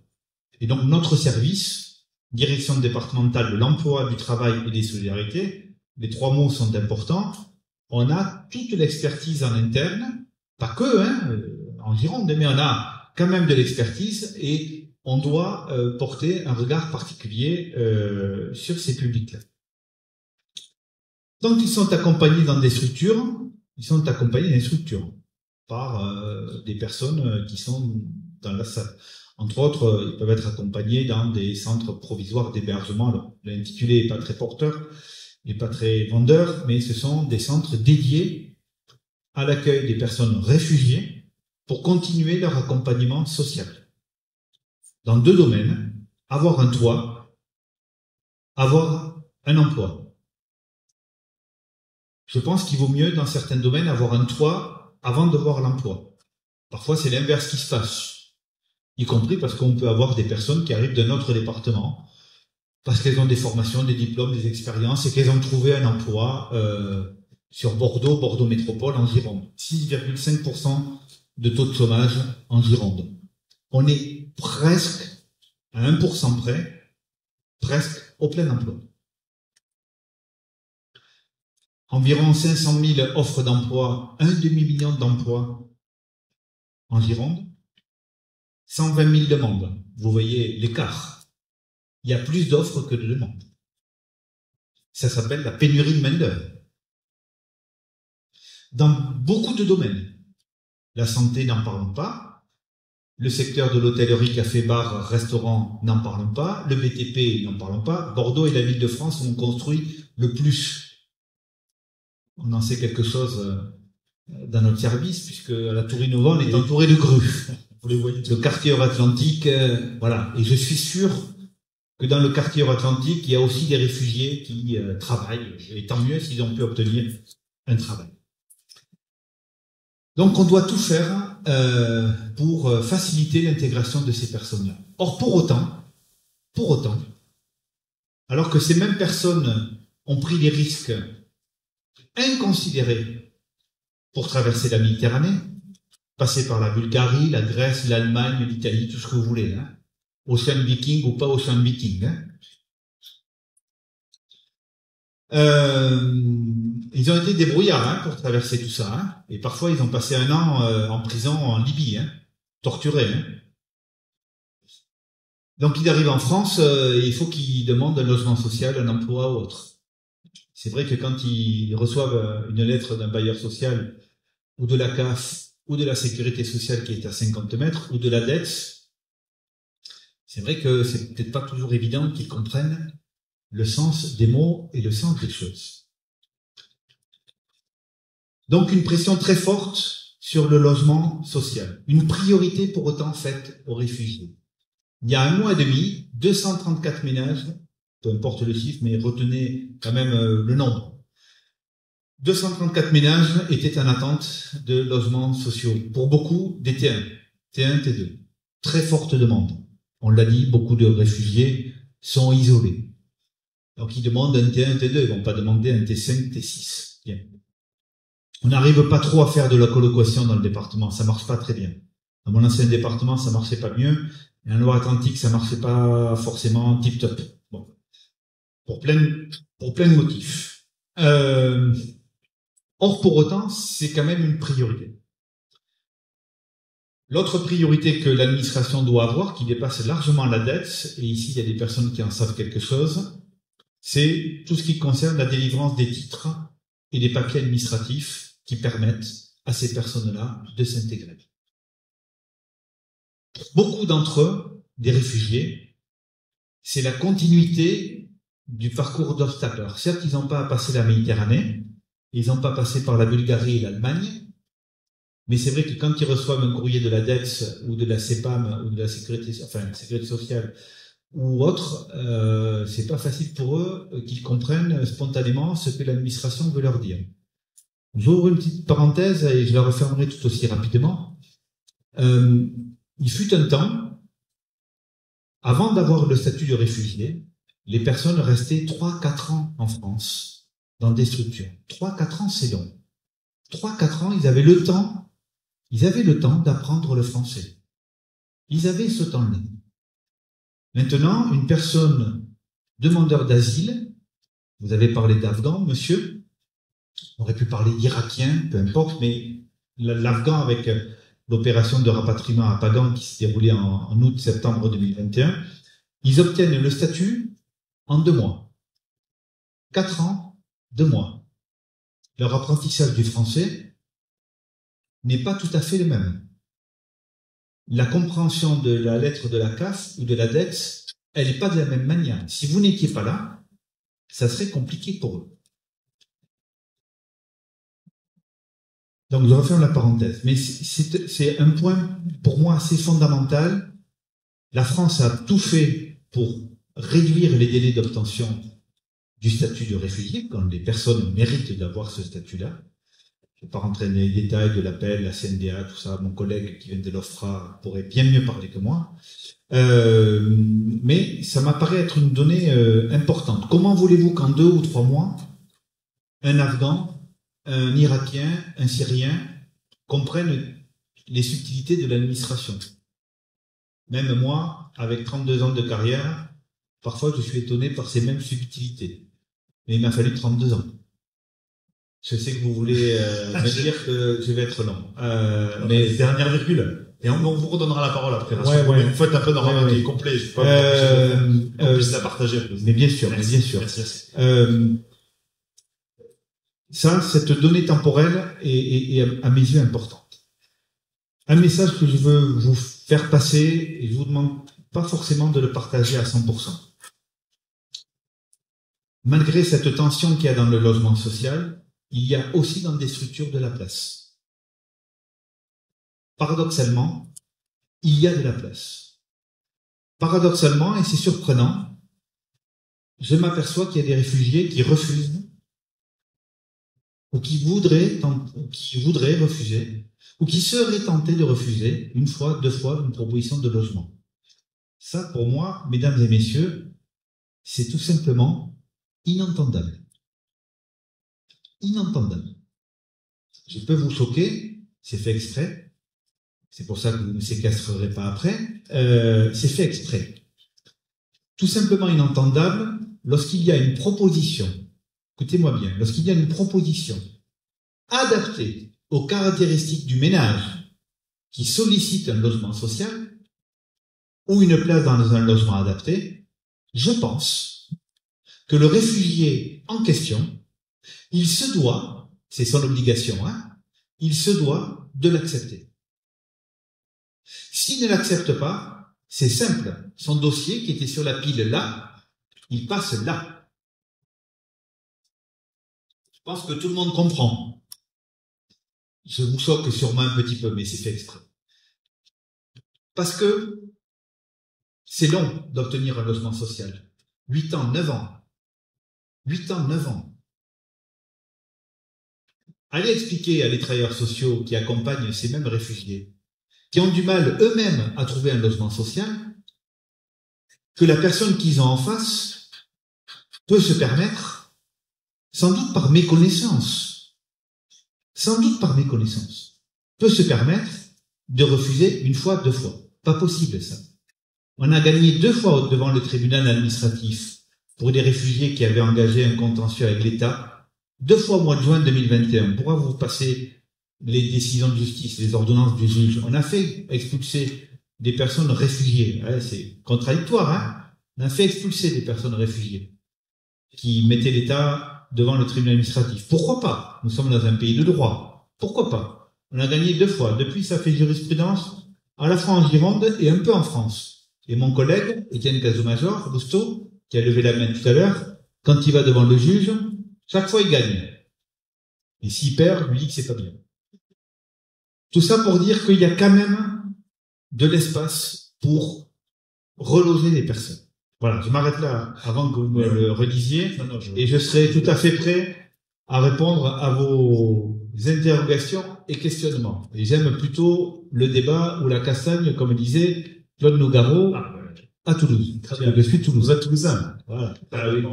Et donc notre service, direction départementale de l'emploi, du travail et des solidarités, les trois mots sont importants, on a toute l'expertise en interne, pas que, en Gironde, mais on a quand même de l'expertise et on doit porter un regard particulier sur ces publics-là. Donc ils sont accompagnés dans des structures, par des personnes qui sont dans la salle. Entre autres, ils peuvent être accompagnés dans des centres provisoires d'hébergement. Alors, l'intitulé n'est pas très porteur, n'est pas très vendeur, mais ce sont des centres dédiés à l'accueil des personnes réfugiées pour continuer leur accompagnement social. Dans deux domaines, avoir un toit, avoir un emploi. Je pense qu'il vaut mieux, dans certains domaines, avoir un toit avant de voir l'emploi. Parfois, c'est l'inverse qui se passe, y compris parce qu'on peut avoir des personnes qui arrivent d'un autre département, parce qu'elles ont des formations, des diplômes, des expériences, et qu'elles ont trouvé un emploi sur Bordeaux Métropole, en Gironde. 6,5% de taux de chômage en Gironde. On est presque à 1% près presque au plein emploi. Environ 500 000 offres d'emploi, un demi-million d'emplois en Gironde, 120 000 demandes. Vous voyez l'écart. Il y a plus d'offres que de demandes. Ça s'appelle la pénurie de main-d'œuvre. Dans beaucoup de domaines, la santé, n'en parlons pas. Le secteur de l'hôtellerie, café, bar, restaurant, n'en parlons pas. Le BTP, n'en parlons pas. Bordeaux est la ville de France où on construit le plus. On en sait quelque chose dans notre service, puisque à la Tour Innovant, on est entouré de grues. Vous les voyez. Le quartier Euratlantique, voilà. Et je suis sûr que dans le quartier Euratlantique, il y a aussi des réfugiés qui travaillent. Et tant mieux s'ils ont pu obtenir un travail. Donc on doit tout faire pour faciliter l'intégration de ces personnes-là. Or, pour autant, alors que ces mêmes personnes ont pris des risques inconsidérés pour traverser la Méditerranée, passer par la Bulgarie, la Grèce, l'Allemagne, l'Italie, tout ce que vous voulez, hein. Ocean Viking ou pas Ocean Viking, hein. Ils ont été débrouillards, hein, pour traverser tout ça, hein. Et parfois ils ont passé un an en prison en Libye, hein, torturés, hein. Donc ils arrivent en France, il faut qu'ils demandent un logement social, un emploi ou autre. C'est vrai que quand ils reçoivent une lettre d'un bailleur social ou de la CAF ou de la sécurité sociale qui est à 50 mètres ou de la dette, c'est vrai que c'est peut-être pas toujours évident qu'ils comprennent le sens des mots et le sens des choses. Donc une pression très forte sur le logement social. Une priorité pour autant faite aux réfugiés. Il y a 1 mois et demi, 234 ménages, peu importe le chiffre, mais retenez quand même le nombre. 234 ménages étaient en attente de logements sociaux. Pour beaucoup, des T1, T2. Très forte demande. On l'a dit, beaucoup de réfugiés sont isolés. Donc ils demandent un T1, T2, ils vont pas demander un T5, T6. Bien. On n'arrive pas trop à faire de la colocation dans le département, ça marche pas très bien. Dans mon ancien département, ça marchait pas mieux. Et en Loire-Atlantique, ça marchait pas forcément tip-top. Bon. Pour plein de motifs. Or, pour autant, c'est quand même une priorité. L'autre priorité que l'administration doit avoir, qui dépasse largement la dette, et ici il y a des personnes qui en savent quelque chose, c'est tout ce qui concerne la délivrance des titres et des papiers administratifs qui permettent à ces personnes-là de s'intégrer. Beaucoup d'entre eux, des réfugiés, c'est la continuité du parcours d'obstacles. Alors certes, ils n'ont pas à passer la Méditerranée, ils n'ont pas passé par la Bulgarie et l'Allemagne, mais c'est vrai que quand ils reçoivent un courrier de la DETS ou de la CEPAM ou de la sécurité sociale ou autre, c'est pas facile pour eux qu'ils comprennent spontanément ce que l'administration veut leur dire. J'ouvre une petite parenthèse et je la refermerai tout aussi rapidement. Il fut un temps, avant d'avoir le statut de réfugié, les personnes restaient 3-4 ans en France, dans des structures. 3-4 ans, c'est long. 3-4 ans, ils avaient le temps d'apprendre le français. Ils avaient ce temps-là. Maintenant, une personne demandeur d'asile, vous avez parlé d'Afghans, monsieur, on aurait pu parler d'Irakiens, peu importe, mais l'Afghan avec l'opération de rapatriement à Pagan qui s'est déroulée en août-septembre 2021, ils obtiennent le statut en 2 mois. 4 ans, 2 mois. Leur apprentissage du français n'est pas tout à fait le même. La compréhension de la lettre de la CAF ou de la DETS, elle n'est pas de la même manière. Si vous n'étiez pas là, ça serait compliqué pour eux. Donc, je referme la parenthèse. Mais c'est un point, pour moi, assez fondamental. La France a tout fait pour réduire les délais d'obtention du statut de réfugié, quand les personnes méritent d'avoir ce statut-là. Je ne vais pas rentrer dans les détails de l'appel, la CNDA, tout ça. Mon collègue qui vient de l'OFPRA pourrait bien mieux parler que moi. Mais ça m'apparaît être une donnée importante. Comment voulez-vous qu'en 2 ou 3 mois, un Afghan, un Irakien, un Syrien comprennent les subtilités de l'administration? Même moi, avec 32 ans de carrière, parfois je suis étonné par ces mêmes subtilités. Mais il m'a fallu 32 ans. Je sais que vous voulez me dire que je vais être long. Mais dernière virgule. Et on vous redonnera la parole après. Ouais. Vous faites un peu dans un qui est complet. Je peux pas puisse la partager. Mais bien sûr, Merci. Cette donnée temporelle est à mes yeux importante. Un message que je veux vous faire passer, et je vous demande pas forcément de le partager à 100%. Malgré cette tension qu'il y a dans le logement social, il y a aussi dans des structures de la place. Paradoxalement, il y a de la place. Paradoxalement, et c'est surprenant, je m'aperçois qu'il y a des réfugiés qui refusent ou qui voudraient refuser ou qui seraient tentés de refuser une fois, deux fois une proposition de logement. Ça, pour moi, mesdames et messieurs, c'est tout simplement inentendable. Inentendable. Je peux vous choquer, c'est fait exprès. C'est pour ça que vous ne séquestrerez pas après. C'est fait exprès. Tout simplement inentendable lorsqu'il y a une proposition, écoutez-moi bien, lorsqu'il y a une proposition adaptée aux caractéristiques du ménage qui sollicite un logement social ou une place dans un logement adapté, je pense que le réfugié en question, il se doit, c'est son obligation, il se doit de l'accepter. S'il ne l'accepte pas, c'est simple. Son dossier qui était sur la pile là, il passe là. Je pense que tout le monde comprend. Je vous choque sûrement un petit peu, mais c'est fait exprès. Parce que c'est long d'obtenir un logement social. 8 ans, 9 ans. 8 ans, 9 ans. Allez expliquer à les travailleurs sociaux qui accompagnent ces mêmes réfugiés, qui ont du mal eux-mêmes à trouver un logement social, que la personne qu'ils ont en face peut se permettre, sans doute par méconnaissance, peut se permettre de refuser une fois, deux fois. Pas possible, ça. On a gagné 2 fois devant le tribunal administratif pour des réfugiés qui avaient engagé un contentieux avec l'État. 2 fois au mois de juin 2021. Pourquoi vous passez les décisions de justice, les ordonnances du juge? On a fait expulser des personnes réfugiées. C'est contradictoire, On a fait expulser des personnes réfugiées qui mettaient l'État devant le tribunal administratif. Pourquoi pas? Nous sommes dans un pays de droit. Pourquoi pas? On a gagné 2 fois. Depuis, ça fait jurisprudence à la fois en Gironde et un peu en France. Et mon collègue, Étienne Cazomajor, Busto, qui a levé la main tout à l'heure, quand il va devant le juge, chaque fois il gagne. Et s'il perd, lui dit que c'est pas bien. Tout ça pour dire qu'il y a quand même de l'espace pour reloger les personnes. Voilà, je m'arrête là avant que vous me le redisiez, et je serai tout à fait prêt à répondre à vos interrogations et questionnements. Et j'aime plutôt le débat ou la castagne, comme disait Claude Nougaro, à Toulouse. Très bien. Je suis Toulouse. Vous êtes toulousain. Voilà. Oui,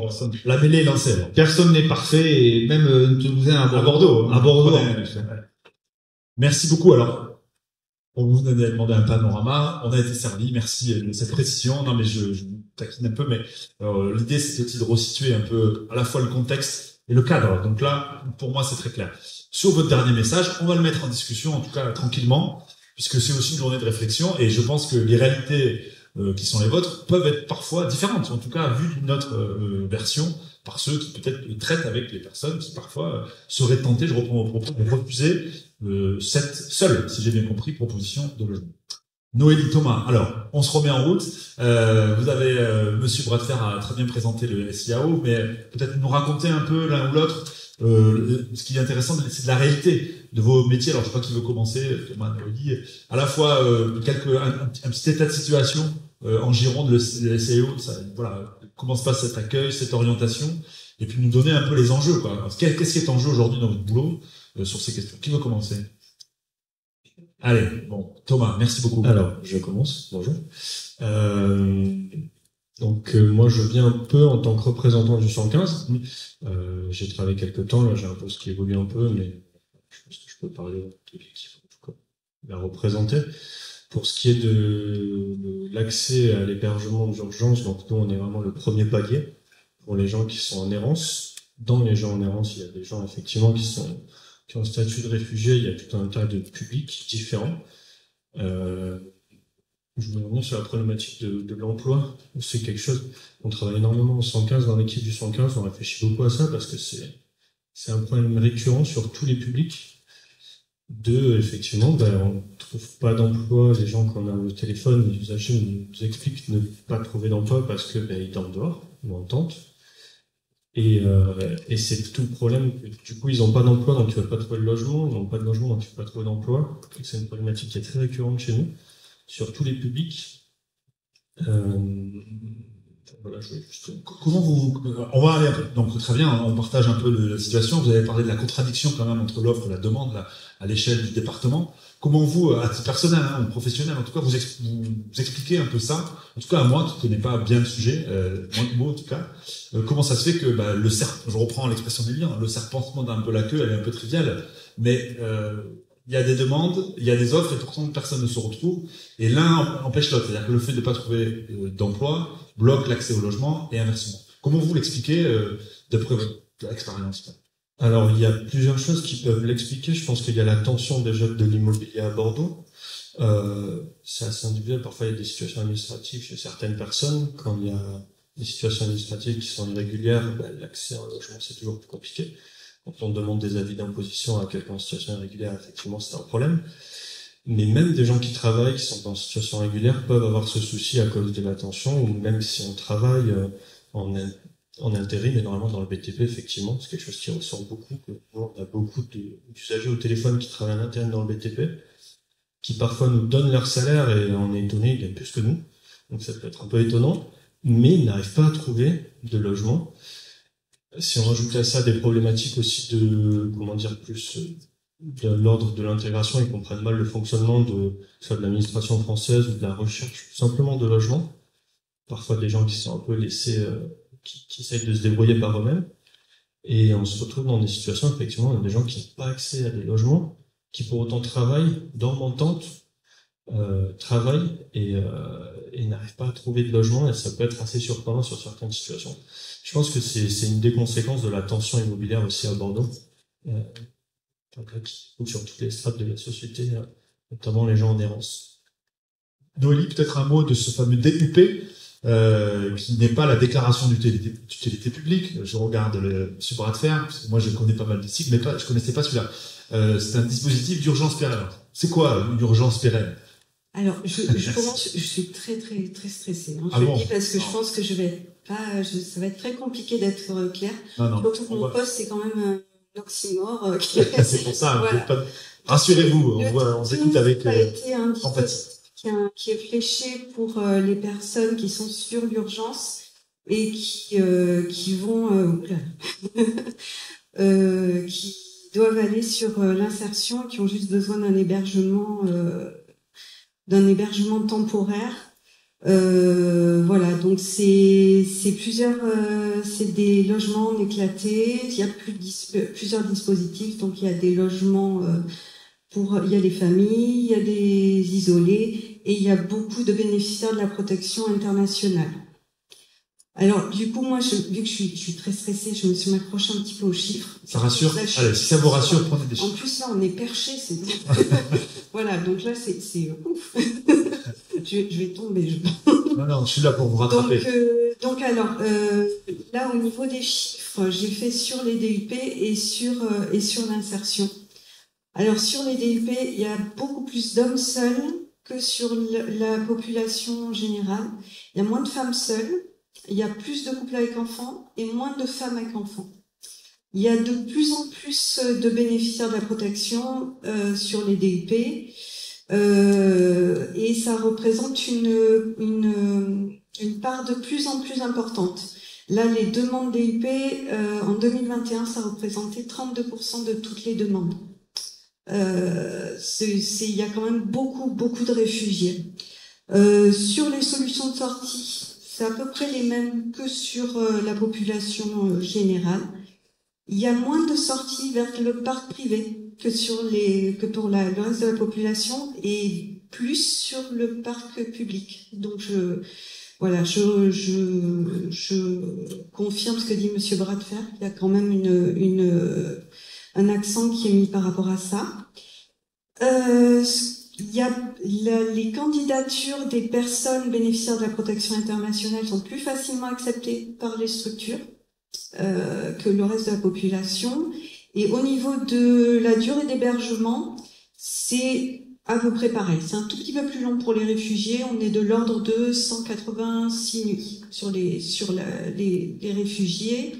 la mêlée est lancée. Personne n'est parfait, et même Toulousain à Bordeaux. À Bordeaux. Merci beaucoup. Alors, on vous a demandé un panorama, on a été servi, merci de cette précision. Non, mais je vous taquine un peu, mais l'idée c'était aussi de resituer un peu à la fois le contexte et le cadre. Donc là, pour moi, c'est très clair. Sur votre dernier message, on va le mettre en discussion, en tout cas tranquillement, puisque c'est aussi une journée de réflexion, et je pense que les réalités qui sont les vôtres peuvent être parfois différentes, en tout cas vues d'une autre version, par ceux qui peut-être traitent avec les personnes qui parfois seraient tentées, je reprends vos propos, de refuser cette seule, si j'ai bien compris, proposition de logement. Noélie, Thomas, alors, on se remet en route. Vous avez, Monsieur Bradfer a très bien présenté le SIAO, mais peut-être nous raconter un peu l'un ou l'autre. Ce qui est intéressant, c'est de la réalité de vos métiers. Alors, je sais pas qui veut commencer, Thomas, Noélie. À la fois, un petit état de situation en Gironde, le SIAO, voilà, comment se passe cet accueil, cette orientation, et puis nous donner un peu les enjeux, quoi. Qu'est-ce qui est en jeu aujourd'hui dans votre boulot sur ces questions? Qui veut commencer? Allez, bon, Thomas, merci beaucoup. Alors, je commence. Bonjour. Moi, je viens un peu en tant que représentant du 115. J'ai travaillé quelques temps, là, j'ai un poste qui évolue un peu, mais je pense que je peux parler effectivement, en tout cas, la représenter. Pour ce qui est de l'accès à l'hébergement d'urgence, donc nous on est vraiment le premier palier pour les gens qui sont en errance. Dans les gens en errance, il y a des gens effectivement qui ont un statut de réfugié, il y a tout un tas de publics différents. Je vais revenir sur la problématique de l'emploi. C'est quelque chose, on travaille énormément au 115, dans l'équipe du 115, on réfléchit beaucoup à ça parce que c'est un problème récurrent sur tous les publics. Effectivement, on trouve pas d'emploi. Les gens qu'on a au téléphone, les usagers nous expliquent ne pas trouver d'emploi parce que ils dorment dehors ou en tente. Et c'est tout le problème. Du coup, ils n'ont pas d'emploi, donc ils ne veulent pas trouver de logement. Ils n'ont pas de logement, donc ils ne veulent pas trouver d'emploi. C'est une problématique qui est très récurrente chez nous, sur tous les publics. Voilà, je vais juste... Comment on va aller après. Donc très bien, on partage un peu la situation. Vous avez parlé de la contradiction quand même entre l'offre et la demande là, à l'échelle du département. Comment vous, à titre personnel ou professionnel, en tout cas, vous expliquez un peu ça. En tout cas, à moi qui connais pas bien le sujet, moins que moi en tout cas, comment ça se fait que le serpent, je reprends l'expression d'Emilien, le serpent se mord un peu la queue, elle est un peu triviale, mais il y a des demandes, il y a des offres et pourtant personne ne se retrouve. Et l'un empêche l'autre. C'est-à-dire que le fait de ne pas trouver d'emploi bloque l'accès au logement et inversement. Comment vous l'expliquez d'après votre expérience? Alors, il y a plusieurs choses qui peuvent l'expliquer. Je pense qu'il y a la tension déjà de l'immobilier à Bordeaux. C'est assez individuel. Parfois, il y a des situations administratives chez certaines personnes. Quand il y a des situations administratives qui sont irrégulières, l'accès au logement, c'est toujours plus compliqué. Quand on demande des avis d'imposition à quelqu'un en situation irrégulière, effectivement, c'est un problème. Mais même des gens qui travaillent, qui sont en situation régulière, peuvent avoir ce souci à cause de la tension, ou même si on travaille en intérim, et normalement dans le BTP, effectivement, c'est quelque chose qui ressort beaucoup, que on a beaucoup d'usagers au téléphone qui travaillent en intérim dans le BTP, qui parfois nous donnent leur salaire et on est étonné, ils gagnent plus que nous. Donc ça peut être un peu étonnant, mais ils n'arrivent pas à trouver de logement. Si on rajoute à ça des problématiques aussi plus de l'ordre de l'intégration, ils comprennent mal le fonctionnement soit de l'administration française ou de la recherche, tout simplement de logement. Parfois des gens qui sont un peu laissés, qui essayent de se débrouiller par eux-mêmes. Et on se retrouve dans des situations, effectivement, où il y a des gens qui n'ont pas accès à des logements, qui pour autant travaillent, dorment en tente, travaillent et n'arrivent pas à trouver de logement, et ça peut être assez surprenant sur certaines situations. Je pense que c'est une des conséquences de la tension immobilière aussi à Bordeaux, qui trouve sur toutes les strates de la société, notamment les gens en errance. Noélie, peut-être un mot de ce fameux DUP, qui n'est pas la déclaration d'utilité publique. Je regarde ce bras de fer, parce que moi je connais pas mal de cycles, mais je connaissais pas celui-là. C'est un dispositif d'urgence pérenne. C'est quoi une urgence pérenne? Alors, je commence, je suis très, très, très stressée. Hein. Je le dis parce que je pense que ça va être très compliqué d'être clair. Surtout que mon poste, c'est quand même un oxymore. C'est pour ça, voilà. Rassurez-vous, on s'écoute avec empathie. Qui est fléché pour les personnes qui sont sur l'urgence et qui vont qui doivent aller sur l'insertion, qui ont juste besoin d'un hébergement temporaire. Voilà, donc c'est des logements éclatés. Il y a plusieurs dispositifs, donc il y a des logements il y a les familles, il y a des isolés et il y a beaucoup de bénéficiaires de la protection internationale. Alors, du coup, moi, vu que je suis très stressée, je me suis accrochée un petit peu aux chiffres. Ça rassure? Allez, si ça vous rassure, prenez des chiffres. En plus, là, on est perché, c'est voilà, donc là, c'est ouf. je vais tomber. Non, je suis là pour vous rattraper. Donc alors, là, au niveau des chiffres, j'ai fait sur les DUP et sur l'insertion. Alors, sur les DUP, il y a beaucoup plus d'hommes seuls que sur la population générale. Il y a moins de femmes seules, il y a plus de couples avec enfants et moins de femmes avec enfants. Il y a de plus en plus de bénéficiaires de la protection sur les DUP et ça représente une part de plus en plus importante. Là, les demandes DUP, en 2021, ça représentait 32% de toutes les demandes. Il y a quand même beaucoup de réfugiés. Sur les solutions de sortie, c'est à peu près les mêmes que sur la population générale. Il y a moins de sorties vers le parc privé que pour le reste de la population, et plus sur le parc public. Donc je confirme ce que dit Monsieur Bradfer, qu'il y a quand même un accent qui est mis par rapport à ça. Il y a les candidatures des personnes bénéficiaires de la protection internationale sont plus facilement acceptées par les structures que le reste de la population. Et au niveau de la durée d'hébergement, c'est à peu près pareil. C'est un tout petit peu plus long pour les réfugiés. On est de l'ordre de 186 nuits sur les réfugiés.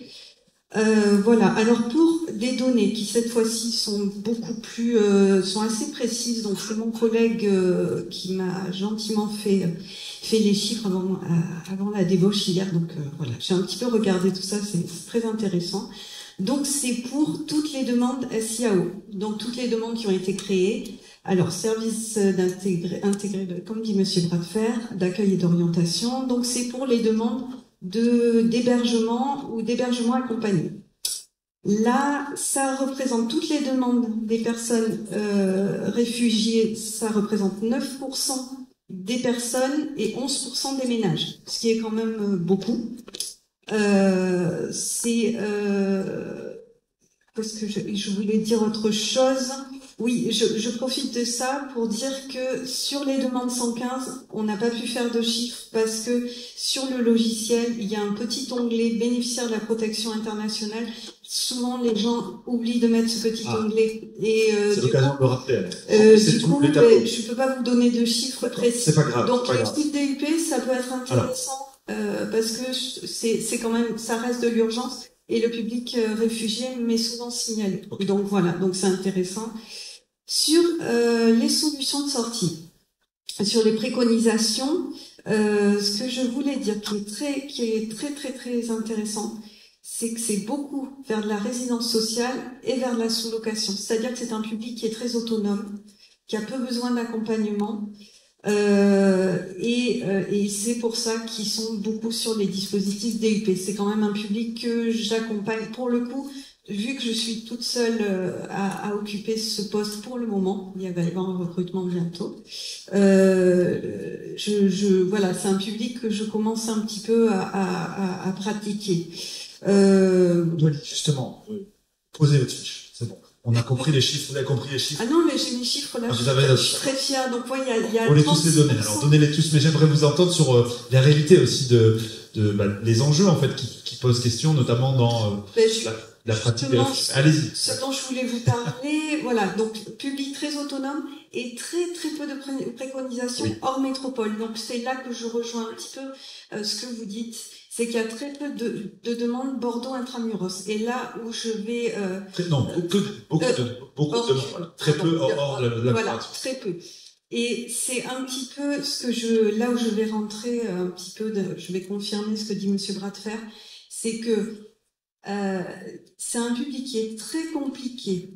Voilà. Alors pour des données qui cette fois-ci sont beaucoup plus, sont assez précises. Donc c'est mon collègue qui m'a gentiment fait les chiffres avant la débauche hier. Donc voilà, j'ai un petit peu regardé tout ça. C'est très intéressant. Donc c'est pour toutes les demandes SIAO. Donc toutes les demandes qui ont été créées. Alors, service intégré, comme dit Monsieur Bradfer, d'accueil et d'orientation. Donc, c'est pour les demandes d'hébergement ou d'hébergement accompagné. Là, ça représente toutes les demandes des personnes réfugiées. Ça représente 9% des personnes et 11% des ménages, ce qui est quand même beaucoup. Parce que je voulais dire autre chose. Oui, je profite de ça pour dire que sur les demandes 115, on n'a pas pu faire de chiffres parce que sur le logiciel, il y a un petit onglet bénéficiaire de la protection internationale. Souvent, les gens oublient de mettre ce petit onglet. Et c'est l'occasion de le rappeler. Du coup, je peux pas vous donner de chiffres précis. C'est pas grave. Donc, le type DUP, ça peut être intéressant parce que c'est quand même, ça reste de l'urgence. Et le public réfugié m'est souvent signalé. Okay. Donc voilà, donc c'est intéressant. Sur les solutions de sortie, sur les préconisations, ce que je voulais dire qui est très intéressant, c'est que c'est beaucoup vers de la résidence sociale et vers de la sous-location. C'est-à-dire que c'est un public qui est très autonome, qui a peu besoin d'accompagnement. Et c'est pour ça qu'ils sont beaucoup sur les dispositifs DUP. C'est quand même un public que j'accompagne. Pour le coup, vu que je suis toute seule à occuper ce poste pour le moment, il va y avoir un recrutement bientôt. Voilà, c'est un public que je commence un petit peu à pratiquer. Justement, posez votre fiche. C'est bon. On a compris les chiffres, vous avez compris les chiffres. Ah non, mais j'ai mes chiffres là, je suis très fière. Donc, ouais, il y a on les tous les donner. Alors, donnez-les tous, mais j'aimerais vous entendre sur la réalité aussi les enjeux, en fait, qui posent question, notamment dans la pratique des réfugiés. Allez-y. Ce dont je voulais vous parler, voilà. Donc, public très autonome et très peu de préconisations hors métropole. Donc, c'est là que je rejoins un petit peu ce que vous dites. C'est qu'il y a très peu de demandes Bordeaux intramuros. Et là où je vais... beaucoup de demandes. Voilà. Très peu hors la voilà, très peu. Et c'est un petit peu ce que là où je vais rentrer un petit peu, je vais confirmer ce que dit Monsieur Bradfer, c'est que c'est un public qui est très compliqué,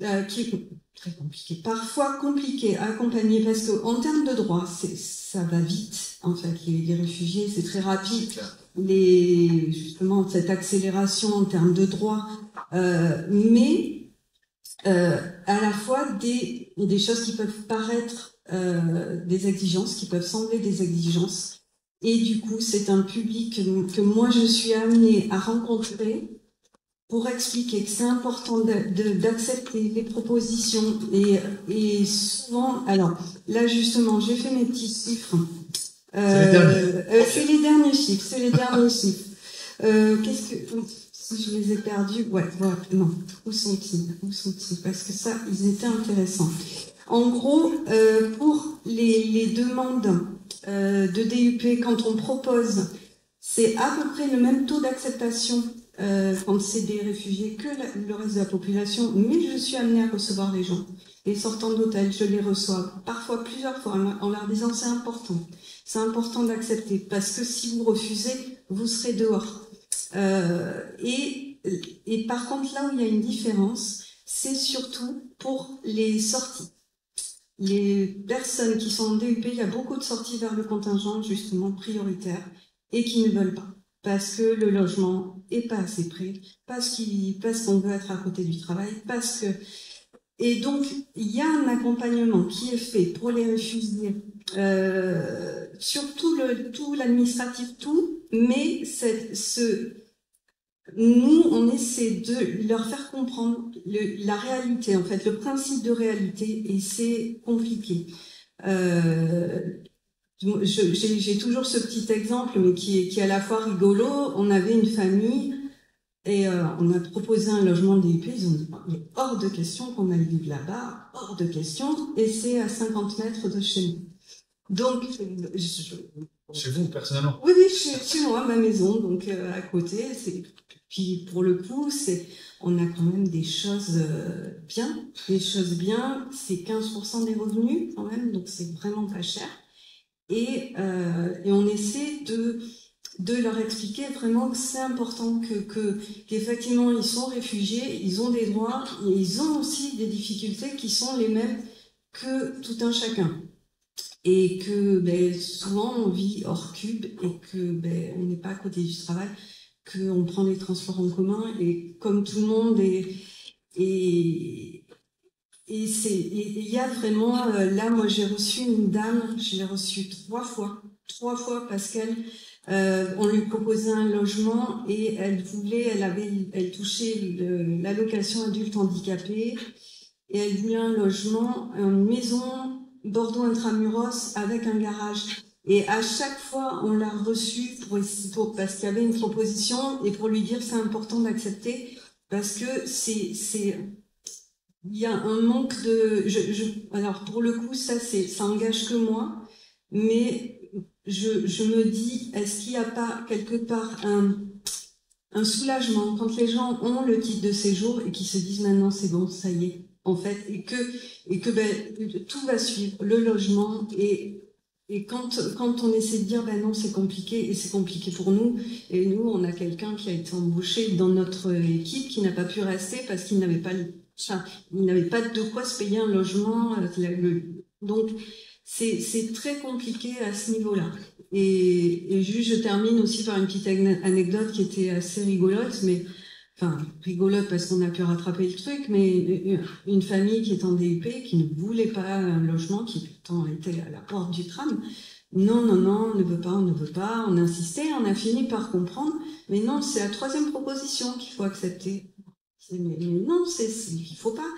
parfois compliqué à accompagner parce que en termes de droit, ça va vite. En fait, les réfugiés, c'est très rapide. Justement, cette accélération en termes de droit, mais à la fois des choses qui peuvent paraître des exigences, qui peuvent sembler des exigences. Et du coup, c'est un public que moi je suis amenée à rencontrer pour expliquer que c'est important d'accepter les propositions et souvent, alors là justement, j'ai fait mes petits chiffres. C'est les derniers chiffres. Si je les ai perdus, non. Où sont-ils? Parce que ça, ils étaient intéressants. En gros, pour les demandes de DUP, quand on propose, c'est à peu près le même taux d'acceptation quand c'est des réfugiés que le reste de la population, mais je suis amenée à recevoir les gens. Les sortants d'hôtel, je les reçois parfois plusieurs fois en leur disant c'est important d'accepter parce que si vous refusez, vous serez dehors. Et par contre, là où il y a une différence, c'est surtout pour les sorties. Les personnes qui sont en DUP, il y a beaucoup de sorties vers le contingent justement prioritaire et qui ne veulent pas. Parce que le logement est pas assez près, parce qu'on veut être à côté du travail, parce que Et donc, il y a un accompagnement qui est fait pour les réfugiés, sur tout l'administratif, tout, mais nous, on essaie de leur faire comprendre la réalité, en fait, le principe de réalité, et c'est compliqué. J'ai toujours ce petit exemple, mais qui est à la fois rigolo. On avait une famille et on a proposé un logement DUP. Ils ont dit, il est hors de question qu'on aille vivre là-bas, hors de question. Et c'est à 50 mètres de chez nous. Donc, Chez vous, personnellement? oui, chez moi, ma maison, donc à côté. Puis pour le coup, on a quand même des choses bien. C'est 15% des revenus quand même, donc c'est vraiment pas cher. Et on essaie de leur expliquer vraiment que c'est important, qu'effectivement ils sont réfugiés, ils ont des droits, et ils ont aussi des difficultés qui sont les mêmes que tout un chacun. Et que souvent on vit hors cube et que on n'est pas à côté du travail, qu'on prend les transports en commun et comme tout le monde et il y a vraiment, là, moi, j'ai reçu une dame, je l'ai reçue 3 fois parce on lui proposait un logement et elle touchait l'allocation adulte handicapé et elle voulait un logement, une maison Bordeaux intramuros avec un garage. Et à chaque fois, on l'a reçue parce qu'il y avait une proposition et pour lui dire c'est important d'accepter parce que il y a un manque de, alors pour le coup, ça engage que moi, mais je me dis, est-ce qu'il n'y a pas quelque part un soulagement quand les gens ont le titre de séjour et qui se disent maintenant c'est bon, ça y est, en fait, et que tout va suivre, le logement et quand on essaie de dire non c'est compliqué et c'est compliqué pour nous et nous on a quelqu'un qui a été embauché dans notre équipe qui n'a pas pu rester parce qu'il n'avait pas de quoi se payer un logement. Donc, c'est très compliqué à ce niveau-là. Et juste, je termine aussi par une petite anecdote qui était assez rigolote, rigolote parce qu'on a pu rattraper le truc, mais une famille qui est en DUP, qui ne voulait pas un logement, qui pourtant était à la porte du tram. Non, on ne veut pas, on insistait, on a fini par comprendre, mais non, c'est la 3e proposition qu'il faut accepter. Mais non, il faut pas.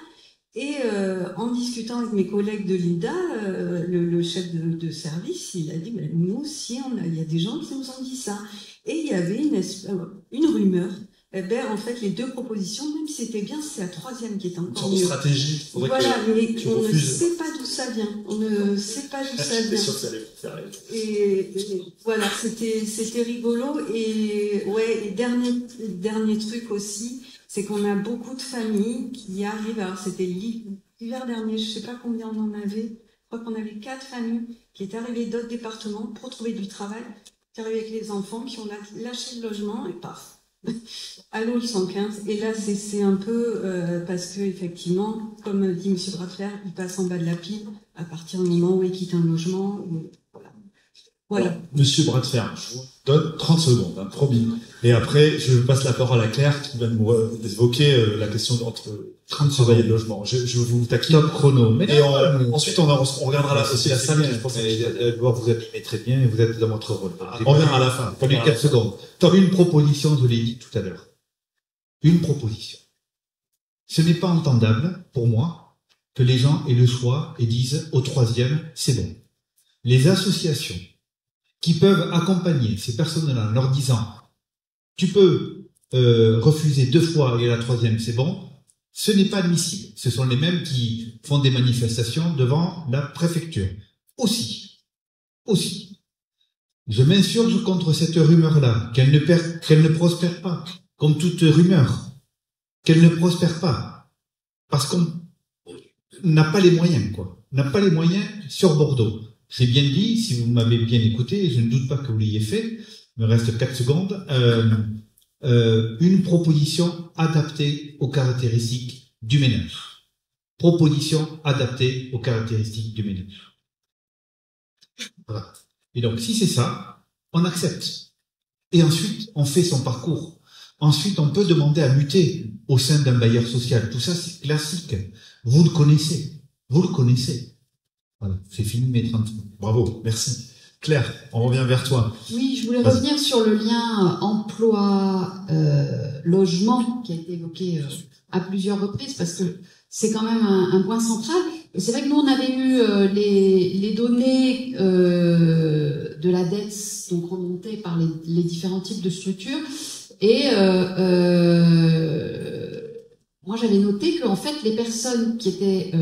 Et en discutant avec mes collègues de l'IDA, le chef de service, il a dit nous aussi, il y a des gens qui nous ont dit ça. Et il y avait une rumeur. En fait, les 2 propositions, même si c'était bien, c'est la 3e qui est encore mieux. Une stratégie. Voilà, mais on ne sait pas d'où ça vient. On ne sait pas d'où ça vient. Sûr que ça allait vous faire rire. Et voilà, c'était rigolo. Et ouais, dernier truc aussi, c'est qu'on a beaucoup de familles qui arrivent. Alors, c'était l'hiver dernier, je sais pas combien on en avait. Je crois qu'on avait 4 familles qui étaient arrivées d'autres départements pour trouver du travail, qui arrivaient avec les enfants, qui ont lâché le logement et paf. Allô le 115. Et là, c'est un peu parce que effectivement, comme dit M. Bradfer, il passe en bas de la pile à partir du moment où il quitte un logement. Voilà. Monsieur Bradfer, je vous donne 30 secondes, promis. Et après, je passe la parole à Claire qui va nous évoquer la question entre travail et logement. Je vous taquine. Top chrono. Mais et ensuite, on regardera aussi la salle. Vous animez très bien et vous êtes dans votre rôle. On verra à la fin. Prenez 4 secondes. Top, une proposition, je l'ai dit tout à l'heure. Une proposition. Ce n'est pas entendable, pour moi, que les gens aient le choix et disent au 3e, c'est bon. Les associations qui peuvent accompagner ces personnes-là en leur disant tu peux refuser 2 fois et la 3e c'est bon, ce n'est pas admissible. Ce sont les mêmes qui font des manifestations devant la préfecture. Aussi. Je m'insurge contre cette rumeur-là, qu'elle ne prospère pas, comme toute rumeur, qu'elle ne prospère pas, parce qu'on n'a pas les moyens, n'a pas les moyens sur Bordeaux. J'ai bien dit, si vous m'avez bien écouté, et je ne doute pas que vous l'ayez fait, il me reste 4 secondes, une proposition adaptée aux caractéristiques du ménage. Proposition adaptée aux caractéristiques du ménage. Voilà. Et donc, si c'est ça, on accepte. Et ensuite, on fait son parcours. Ensuite, on peut demander à muter au sein d'un bailleur social. Tout ça, c'est classique. Vous le connaissez. Vous le connaissez. Voilà, c'est fini mes 30 secondes. Bravo, merci. Claire, on revient vers toi. Oui, je voulais revenir sur le lien emploi-logement qui a été évoqué à plusieurs reprises parce que c'est quand même un point central. C'est vrai que nous, on avait eu les données de la dette, donc remontées par les différents types de structures. Et moi, j'avais noté qu'en fait, les personnes qui étaient,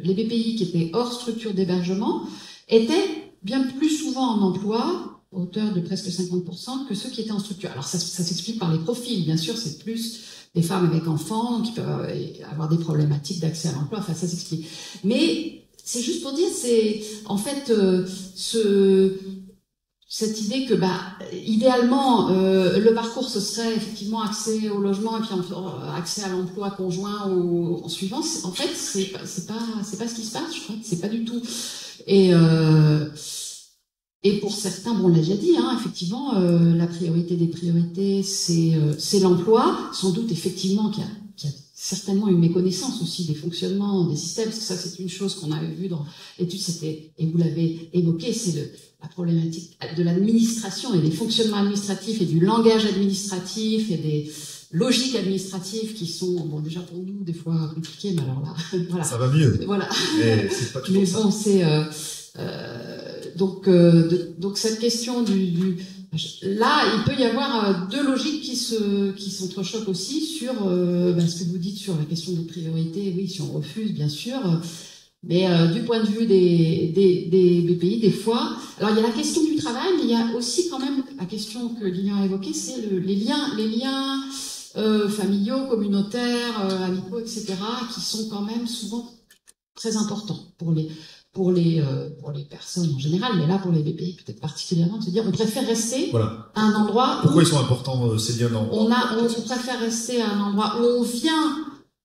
les BPI qui étaient hors structure d'hébergement étaient bien plus souvent en emploi, à hauteur de presque 50%, que ceux qui étaient en structure. Alors ça s'explique par les profils, bien sûr, c'est plus des femmes avec enfants qui peuvent avoir des problématiques d'accès à l'emploi, enfin ça s'explique. Mais c'est juste pour dire, c'est en fait cette idée que idéalement le parcours ce serait effectivement accès au logement et puis accès à l'emploi conjoint ou en suivant. En fait, c'est pas ce qui se passe, je crois. C'est pas du tout. Et pour certains, bon, on l'a déjà dit, hein, effectivement, la priorité des priorités, c'est l'emploi. Sans doute, effectivement, qu'il y a certainement une méconnaissance aussi des fonctionnements des systèmes, parce que ça, c'est une chose qu'on avait vue dans l'étude, et vous l'avez évoqué, c'est la problématique de l'administration et des fonctionnements administratifs et du langage administratif et des logiques administratives qui sont, bon, déjà pour nous, des fois compliquées, mais alors là, voilà. Ça va mieux. Voilà. Mais c'est pas toujours mais ça. bon, c'est, donc cette question là, il peut y avoir deux logiques qui s'entrechoquent aussi sur ce que vous dites sur la question des priorités. Oui, si on refuse, bien sûr, mais du point de vue des BPI, des fois. Alors il y a la question du travail, mais il y a aussi quand même la question que Lilian a évoquée, c'est les liens familiaux, communautaires, amicaux, etc., qui sont quand même souvent très importants pour les personnes en général, mais là pour les BPI peut-être particulièrement, de se dire on préfère rester Voilà. à un endroit. Pourquoi ils sont importants ces liens dans... On préfère rester à un endroit où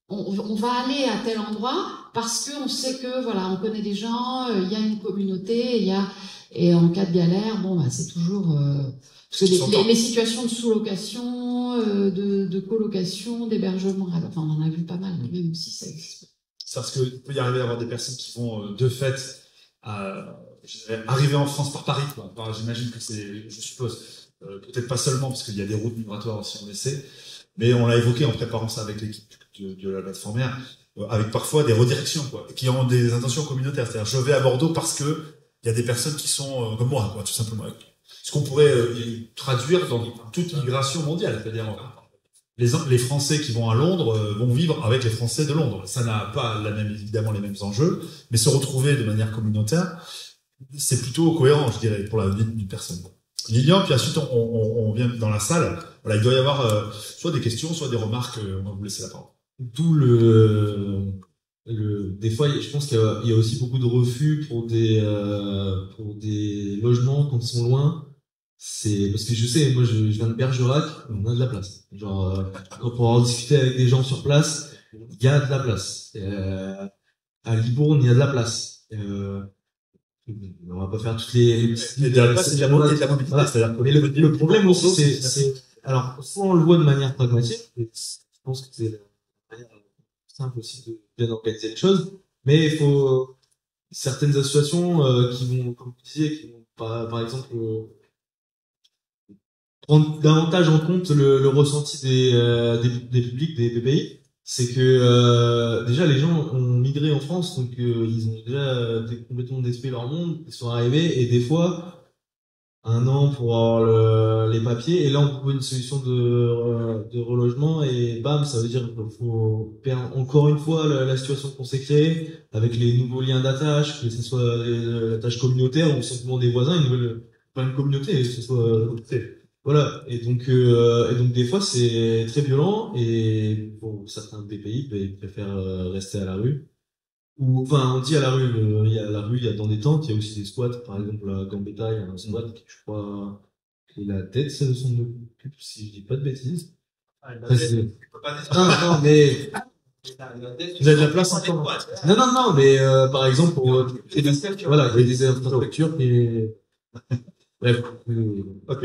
on va aller à tel endroit parce qu'on sait que voilà, on connaît des gens, il y a une communauté, et en cas de galère, bon c'est toujours parce que les situations de sous-location, de colocation, d'hébergement, enfin on en a vu pas mal, même si ça existe. C'est parce qu'il peut y arriver à avoir des personnes qui vont de fait arriver en France par Paris, quoi. Enfin, j'imagine que je suppose, peut-être pas seulement parce qu'il y a des routes migratoires aussi, on le sait, mais on l'a évoqué en préparant ça avec l'équipe de la plateforme, avec parfois des redirections, quoi, qui ont des intentions communautaires. C'est-à-dire, je vais à Bordeaux parce que il y a des personnes qui sont comme moi, quoi, tout simplement. Ce qu'on pourrait traduire dans toute migration mondiale, c'est-à-dire les Français qui vont à Londres vont vivre avec les Français de Londres. Ça n'a pas évidemment les mêmes enjeux, mais se retrouver de manière communautaire, c'est plutôt cohérent, je dirais, pour la vie d'une personne. Lilian, puis ensuite on vient dans la salle. Voilà, il doit y avoir soit des questions, soit des remarques. On va vous laisser la parole. D'où des fois, je pense qu'il y a aussi beaucoup de refus pour des logements quand ils sont loin. C'est parce que je sais, moi je viens de Bergerac, on a de la place. Genre quand on va discuter avec des gens sur place, il y a de la place. À Libourne, il y a de la place. On va pas faire toutes les de la place, c'est de la mobilité. Voilà. C'est-à-dire que mais le problème aussi, c'est alors soit on le voit de manière pragmatique, et je pense que c'est la manière simple aussi de bien organiser les choses, mais il faut certaines associations qui vont, comme vous disiez, qui vont par exemple prendre davantage en compte le ressenti des publics, des BPI, c'est que déjà les gens ont migré en France, donc ils ont déjà complètement détruit leur monde, ils sont arrivés, et des fois 1 an pour avoir les papiers, et là on propose une solution de relogement, et bam, ça veut dire qu'il faut perdre encore une fois la situation qu'on s'est créée, avec les nouveaux liens d'attache, que ce soit l'attache communautaire ou simplement des voisins, ils veulent pas une communauté, que ce soit voilà, et donc des fois c'est très violent, et pour certains BPI ils préfèrent rester à la rue, ou enfin on dit à la rue, il y a la rue, il y a dans des tentes, il y a aussi des squats, par exemple à Gambetta il y a un squat qui je crois il a tête, c'est de son occupe, si je dis pas de bêtises. Non mais vous avez de la place encore. Non mais par exemple pour voilà, il y a des infrastructures qui Bref. Ok.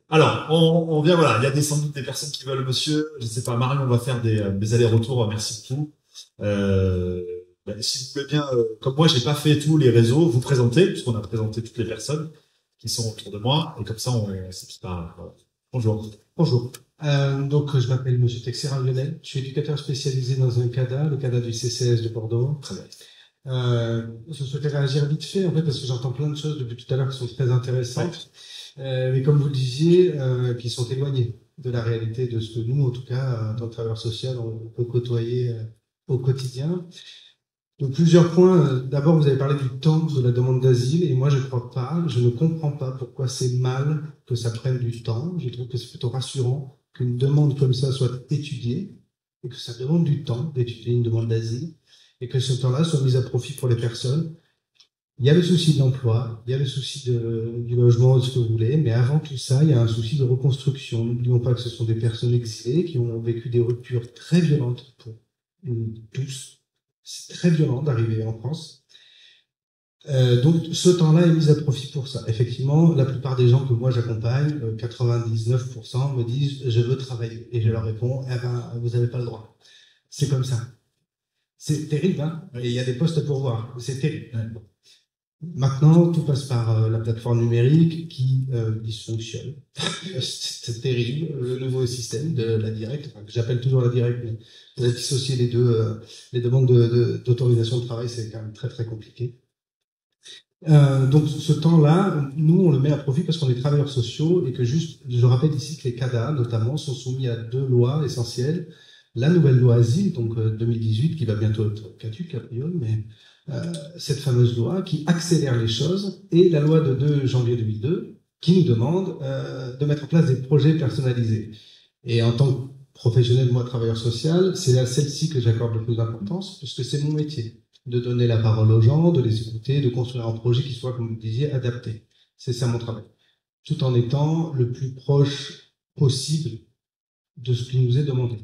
Alors, on vient, voilà, il y a sans doute des personnes qui veulent monsieur, je sais pas, Marion, on va faire des allers-retours, merci beaucoup. Si vous voulez bien, comme moi, j'ai pas fait tous les réseaux, vous présenter, puisqu'on a présenté toutes les personnes qui sont autour de moi, et comme ça, c'est pas, voilà. Bonjour. Bonjour. Donc, je m'appelle Monsieur Texera Lionel. Je suis éducateur spécialisé dans un CADA, le CADA du CCS de Bordeaux. Très bien. Je souhaitais réagir vite fait, en fait, parce que j'entends plein de choses depuis tout à l'heure qui sont très intéressantes, mais comme vous le disiez, qui sont éloignées de la réalité de ce que nous, en tout cas, dans le travailleur social, on peut côtoyer au quotidien. Donc, plusieurs points. D'abord, vous avez parlé du temps de la demande d'asile, et moi, je ne comprends pas pourquoi c'est mal que ça prenne du temps. Je trouve que c'est plutôt rassurant qu'une demande comme ça soit étudiée, et que ça demande du temps d'étudier une demande d'asile, et que ce temps-là soit mis à profit pour les personnes. Il y a le souci de l'emploi, il y a le souci du logement, de ce que vous voulez, mais avant tout ça, il y a un souci de reconstruction. N'oublions pas que ce sont des personnes exilées qui ont vécu des ruptures très violentes pour tous. C'est très violent d'arriver en France. Donc, ce temps-là est mis à profit pour ça. Effectivement, la plupart des gens que moi j'accompagne, 99%, me disent « je veux travailler ». Et je leur réponds « eh ben, vous n'avez pas le droit ». C'est comme ça. C'est terrible, hein. Et il y a des postes à pourvoir. C'est terrible. Maintenant, tout passe par la plateforme numérique qui dysfonctionne. C'est terrible, le nouveau système de la directe, enfin, que j'appelle toujours la directe, mais pour dissocier les deux, les demandes d'autorisation de travail, c'est quand même très très compliqué. Donc ce temps-là, nous on le met à profit parce qu'on est travailleurs sociaux et que juste, je rappelle ici que les CADA notamment sont soumis à deux lois essentielles. La nouvelle loi Asile, donc 2018, qui va bientôt être caduque a priori, mais cette fameuse loi qui accélère les choses, et la loi de 2 janvier 2002 qui nous demande de mettre en place des projets personnalisés. Et en tant que professionnel, moi, travailleur social, c'est à celle-ci que j'accorde le plus d'importance, puisque c'est mon métier, de donner la parole aux gens, de les écouter, de construire un projet qui soit, comme vous disiez, adapté. C'est ça mon travail. Tout en étant le plus proche possible de ce qui nous est demandé.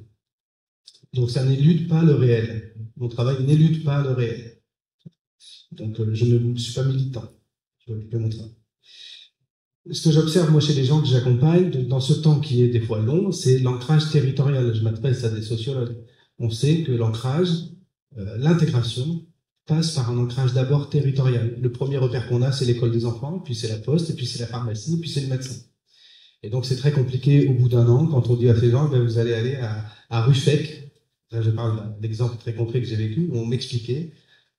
Donc ça n'élude pas le réel. Mon travail n'élude pas le réel. Donc je ne suis pas militant. Je vais mon travail. Ce que j'observe moi chez les gens que j'accompagne, dans ce temps qui est des fois long, c'est l'ancrage territorial. Je m'adresse à des sociologues. On sait que l'ancrage, l'intégration, passe par un ancrage d'abord territorial. Le premier repère qu'on a, c'est l'école des enfants, puis c'est la poste, et puis c'est la pharmacie, puis c'est le médecin. Et donc c'est très compliqué au bout d'un an, quand on dit à ces gens, ben, vous allez aller à Ruffec. Là, je parle d'exemple très concret que j'ai vécu, où on m'expliquait,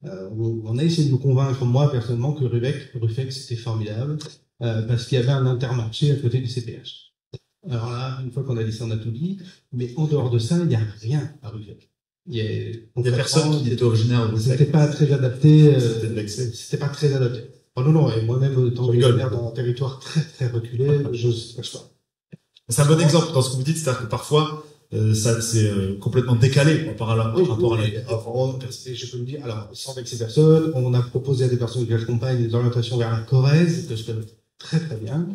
on a essayé de me convaincre, moi, personnellement, que Ruffec, c'était formidable, parce qu'il y avait un intermarché à côté du CPH. Alors là, une fois qu'on a dit ça, on a tout dit, mais en dehors de ça, il n'y a rien à Ruffec. Il y a personne qui était originaire de Ruffec. C'était pas très adapté, c'était pas très adapté. Oh non, et moi-même, étant originaire dans un territoire très, très reculé, je ne cache pas. C'est un bon exemple dans ce que vous dites, c'est-à-dire que parfois, ça c'est complètement décalé par rapport à la... Je peux me dire, alors, sans avec ces personnes, on a proposé à des personnes que j'accompagne des orientations vers la Corrèze, que je connais très très bien,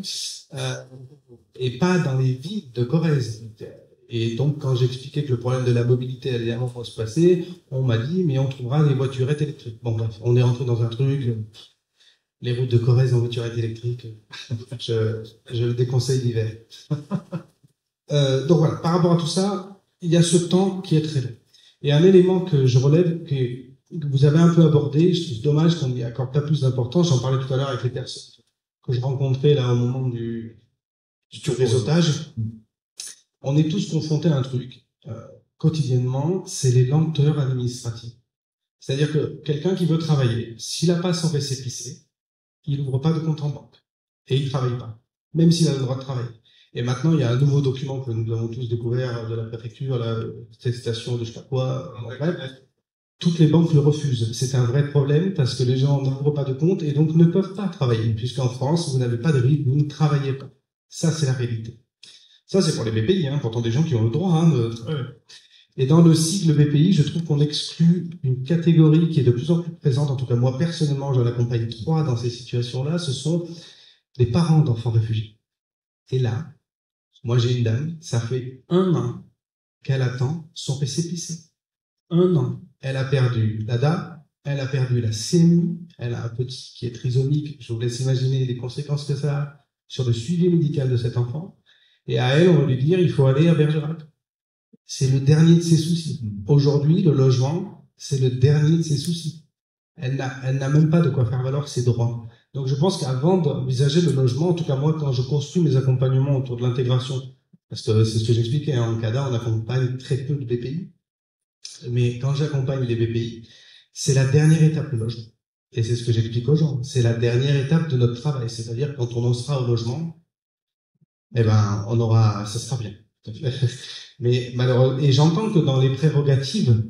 et pas dans les villes de Corrèze. Et donc, quand j'expliquais que le problème de la mobilité allait à un moment se passer, on m'a dit, mais on trouvera des voiturettes électriques. Bon, bref, on est rentré dans un truc, les routes de Corrèze en voiturettes électriques, je le déconseille l'hiver. Donc voilà, par rapport à tout ça, il y a ce temps qui est très long. Et un élément que je relève, que vous avez un peu abordé, je trouve dommage qu'on n'y accorde pas plus d'importance, j'en parlais tout à l'heure avec les personnes que je rencontrais là au moment du réseautage. On est tous confrontés à un truc, quotidiennement, c'est les lenteurs administratives. C'est-à-dire que quelqu'un qui veut travailler, s'il n'a pas son récépissé, il n'ouvre pas de compte en banque. Et il ne travaille pas, même s'il a le droit de travailler. Et maintenant, il y a un nouveau document que nous avons tous découvert de la préfecture, la attestation de je sais pas quoi, bref. Toutes les banques le refusent. C'est un vrai problème parce que les gens n'ouvrent pas de compte et donc ne peuvent pas travailler. Puisqu'en France, vous n'avez pas de RIB, vous ne travaillez pas. Ça, c'est la réalité. Ça, c'est pour les BPI, hein, pourtant des gens qui ont le droit. Hein, Et dans le cycle BPI, je trouve qu'on exclut une catégorie qui est de plus en plus présente. En tout cas, moi, personnellement, j'en accompagne 3 dans ces situations-là. Ce sont les parents d'enfants réfugiés. Et là, moi, j'ai une dame, ça fait 1 an qu'elle attend son récépissé. 1 an. Elle a perdu l'ADA, elle a perdu la CMU, elle a un petit qui est trisomique. Je vous laisse imaginer les conséquences que ça a. sur le suivi médical de cet enfant. Et à elle, on va lui dire, il faut aller à Bergerac. C'est le dernier de ses soucis. Aujourd'hui, le logement, c'est le dernier de ses soucis. Elle n'a même pas de quoi faire valoir ses droits. Donc je pense qu'avant d'envisager le logement, en tout cas moi, quand je construis mes accompagnements autour de l'intégration, parce que c'est ce que j'expliquais, hein, en CADA, on accompagne très peu de BPI, mais quand j'accompagne les BPI, c'est la dernière étape, le logement. Et c'est ce que j'explique aux gens. C'est la dernière étape de notre travail. C'est-à-dire quand on en sera au logement, eh ben, ça sera bien. Mais malheureusement, et j'entends que dans les prérogatives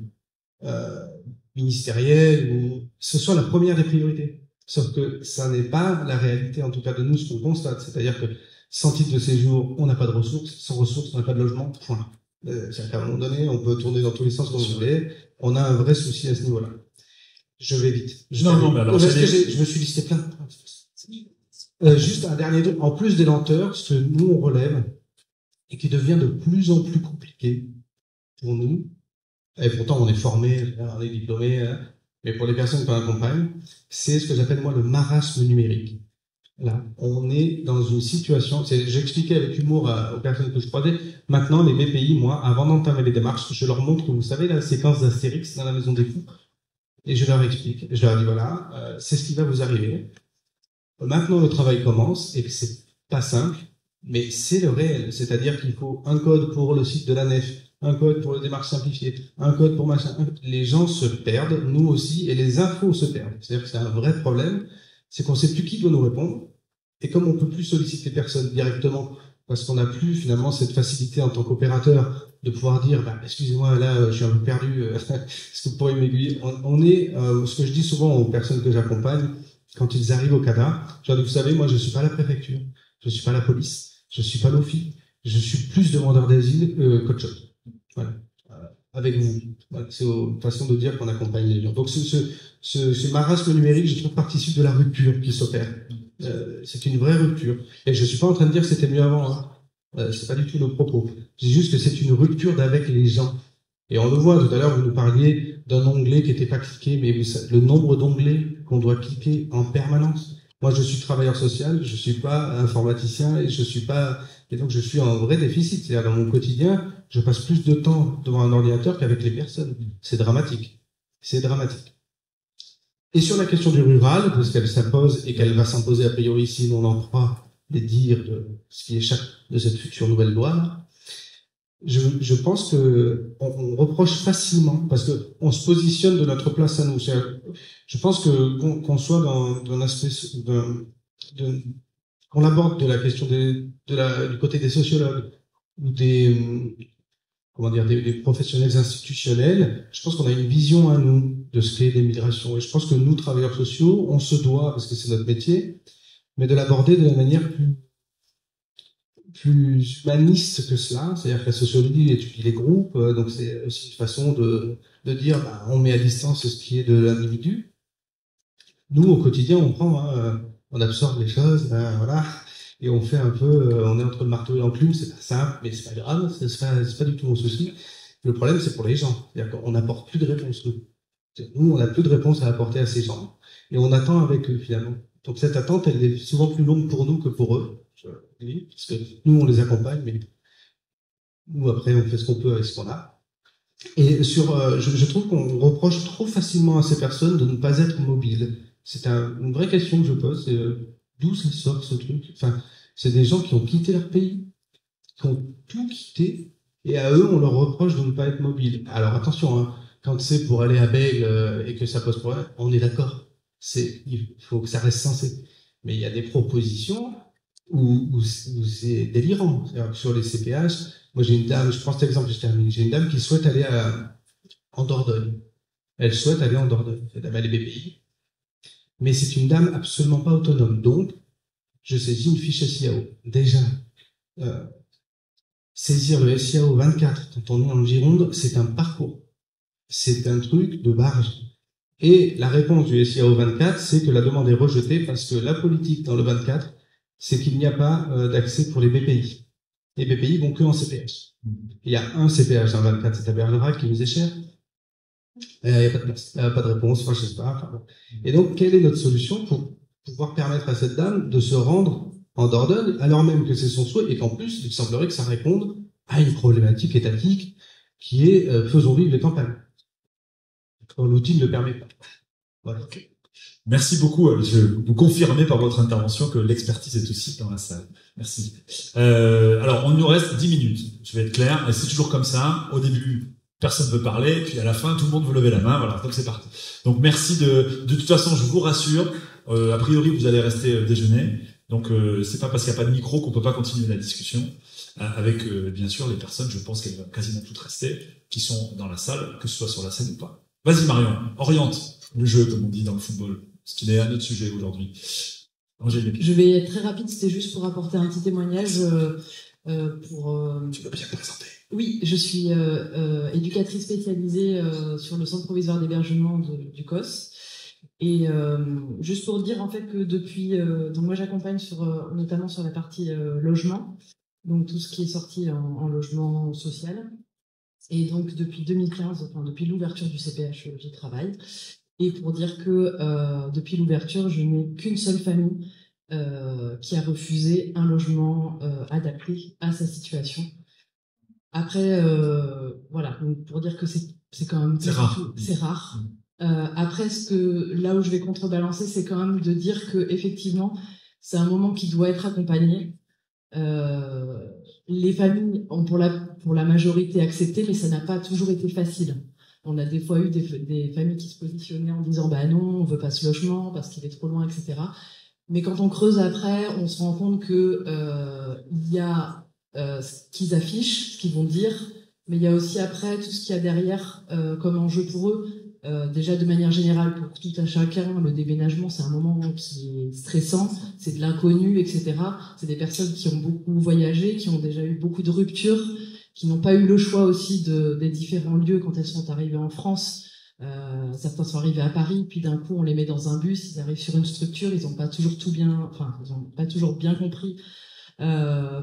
ministérielles, ou ce soit la première des priorités. Sauf que ça n'est pas la réalité, en tout cas de nous, ce qu'on constate. C'est-à-dire que sans titre de séjour, on n'a pas de ressources. Sans ressources, on n'a pas de logement. Point. C'est-à-dire qu'à un moment donné, on peut tourner dans tous les sens comme vous voulez. On a un vrai souci à ce niveau-là. Je vais vite. Non, mais alors, je me suis listé plein de juste un dernier truc. En plus des lenteurs, ce que nous, on relève, et qui devient de plus en plus compliqué pour nous, et pourtant on est formé, on est diplômé, hein, mais pour les personnes qu'on accompagne, c'est ce que j'appelle moi le marasme numérique. Là, on est dans une situation, j'expliquais avec humour aux personnes que je croisais, maintenant les BPI, moi, avant d'entamer les démarches, je leur montre, vous savez, la séquence d'Astérix dans la Maison des Fous, et je leur explique, je leur dis voilà, c'est ce qui va vous arriver. Maintenant le travail commence, et c'est pas simple, mais c'est le réel, c'est-à-dire qu'il faut un code pour le site de la nef, un code pour les démarches simplifiées, un code pour machin. Les gens se perdent, nous aussi, et les infos se perdent. C'est-à-dire que c'est un vrai problème, c'est qu'on sait plus qui doit nous répondre, et comme on peut plus solliciter personne directement, parce qu'on n'a plus finalement cette facilité en tant qu'opérateur de pouvoir dire, bah, excusez-moi, là, je suis un peu perdu, est-ce que vous pourriez m'aiguiller? On est, ce que je dis souvent aux personnes que j'accompagne, quand ils arrivent au CADA, je leur dis, vous savez, moi, je suis pas la préfecture, je suis pas la police, je suis pas l'OFI, je suis plus demandeur d'asile qu'autre chose. Voilà. Avec vous. Voilà. C'est une façon de dire qu'on accompagne les gens. Donc ce marasme numérique, je trouve, participe de la rupture qui s'opère. C'est une vraie rupture. Et je suis pas en train de dire que c'était mieux avant. Hein. C'est pas du tout nos propos. Je dis juste que c'est une rupture d'avec les gens. Et on le voit tout à l'heure, vous nous parliez d'un onglet qui n'était pas cliqué, mais le nombre d'onglets qu'on doit cliquer en permanence. Moi, je suis travailleur social, je suis pas informaticien et donc je suis en vrai déficit. C'est-à-dire, dans mon quotidien, je passe plus de temps devant un ordinateur qu'avec les personnes. C'est dramatique. C'est dramatique. Et sur la question du rural, parce qu'elle s'impose et qu'elle va s'imposer a priori si l'on en croit les dires de ce qui échappe de cette future nouvelle loi, je pense que on reproche facilement, parce que on se positionne de notre place à nous. Je pense que qu'on soit dans un aspect qu'on aborde de la question du côté des sociologues ou des professionnels institutionnels, je pense qu'on a une vision à nous de ce qu'est l'immigration. Et je pense que nous, travailleurs sociaux, on se doit, parce que c'est notre métier, mais de l'aborder de la manière plus humaniste que cela. C'est-à-dire que la sociologie étudie les groupes, donc c'est aussi une façon de dire, bah, on met à distance ce qui est de l'individu. Nous, au quotidien, on prend, on absorbe les choses, voilà, et on fait un peu, on est entre le marteau et l'enclume, c'est pas simple, mais c'est pas grave, c'est pas du tout mon souci. Le problème, c'est pour les gens. C'est-à-dire qu'on n'apporte plus de réponses, nous. Nous, on n'a plus de réponses à apporter à ces gens. Et on attend avec eux, finalement. Donc cette attente, elle est souvent plus longue pour nous que pour eux. Parce que nous, on les accompagne, mais nous, après, on fait ce qu'on peut avec ce qu'on a. Et je trouve qu'on reproche trop facilement à ces personnes de ne pas être mobiles. C'est une vraie question que je pose, c'est d'où ça sort ce truc? Enfin, c'est des gens qui ont quitté leur pays, qui ont tout quitté, et à eux, on leur reproche de ne pas être mobiles. Alors attention, hein, quand c'est pour aller à Bègle et que ça pose problème, on est d'accord. Il faut que ça reste sensé. Mais il y a des propositions où c'est délirant. C'est-à-dire que sur les CPH, moi j'ai une dame, je prends cet exemple, je termine. J'ai une dame qui souhaite aller en Dordogne. Elle souhaite aller en Dordogne. Cette dame, elle est BPI. Mais c'est une dame absolument pas autonome. Donc, je saisis une fiche SIAO. Déjà, saisir le SIAO 24 quand on est en Gironde, c'est un parcours. C'est un truc de barge. Et la réponse du SIAO 24, c'est que la demande est rejetée parce que la politique dans le 24, c'est qu'il n'y a pas d'accès pour les BPI. Les BPI vont que en CPH. Il y a un CPH dans le 24, c'est à Bergerac qui nous est cher. Il n'y a pas de place, il n'y a pas de réponse, franchement, je sais pas. Et donc, quelle est notre solution pour pouvoir permettre à cette dame de se rendre en Dordogne, alors même que c'est son souhait et qu'en plus, il semblerait que ça réponde à une problématique étatique qui est faisons vivre les campagnes. L'outil ne le permet pas. Voilà. Okay. Merci beaucoup. Vous confirmez par votre intervention que l'expertise est aussi dans la salle. Merci. Alors, on nous reste 10 minutes. Je vais être clair. Et c'est toujours comme ça. Au début, personne ne veut parler. Puis à la fin, tout le monde veut lever la main. Voilà, donc c'est parti. Donc merci de toute façon, je vous rassure. A priori, vous allez rester déjeuner. Donc c'est pas parce qu'il n'y a pas de micro qu'on peut pas continuer la discussion. Avec bien sûr les personnes, je pense qu'elles vont quasiment toutes rester, qui sont dans la salle, que ce soit sur la scène ou pas. Vas-y Marion, oriente le jeu, comme on dit dans le football, ce qui est un autre sujet aujourd'hui. Je vais être très rapide, c'était juste pour apporter un petit témoignage. Tu peux bien te présenter. Oui, je suis éducatrice spécialisée sur le centre provisoire d'hébergement du COS. Et juste pour dire en fait que depuis, donc moi j'accompagne notamment sur la partie logement, donc tout ce qui est sorti en logement social. Et donc depuis 2015, enfin depuis l'ouverture du CPH, j'y travaille. Et pour dire que depuis l'ouverture, je n'ai qu'une seule famille qui a refusé un logement adapté à sa situation. Après, voilà, donc pour dire que c'est quand même rare. C'est rare. Après, là où je vais contrebalancer, c'est quand même de dire que effectivement, c'est un moment qui doit être accompagné. Les familles ont pour la majorité accepté, mais ça n'a pas toujours été facile. On a des fois eu des familles qui se positionnaient en disant bah non, on veut pas ce logement parce qu'il est trop loin, etc. Mais quand on creuse après, on se rend compte que il y a ce qu'ils affichent, ce qu'ils vont dire, mais il y a aussi après tout ce qu'il y a derrière comme enjeu pour eux. Déjà de manière générale pour tout un chacun, le déménagement c'est un moment qui est stressant, c'est de l'inconnu, etc. C'est des personnes qui ont beaucoup voyagé, qui ont déjà eu beaucoup de ruptures, qui n'ont pas eu le choix aussi des différents lieux quand elles sont arrivées en France. Certains sont arrivés à Paris, puis d'un coup on les met dans un bus, ils arrivent sur une structure, ils n'ont pas toujours bien compris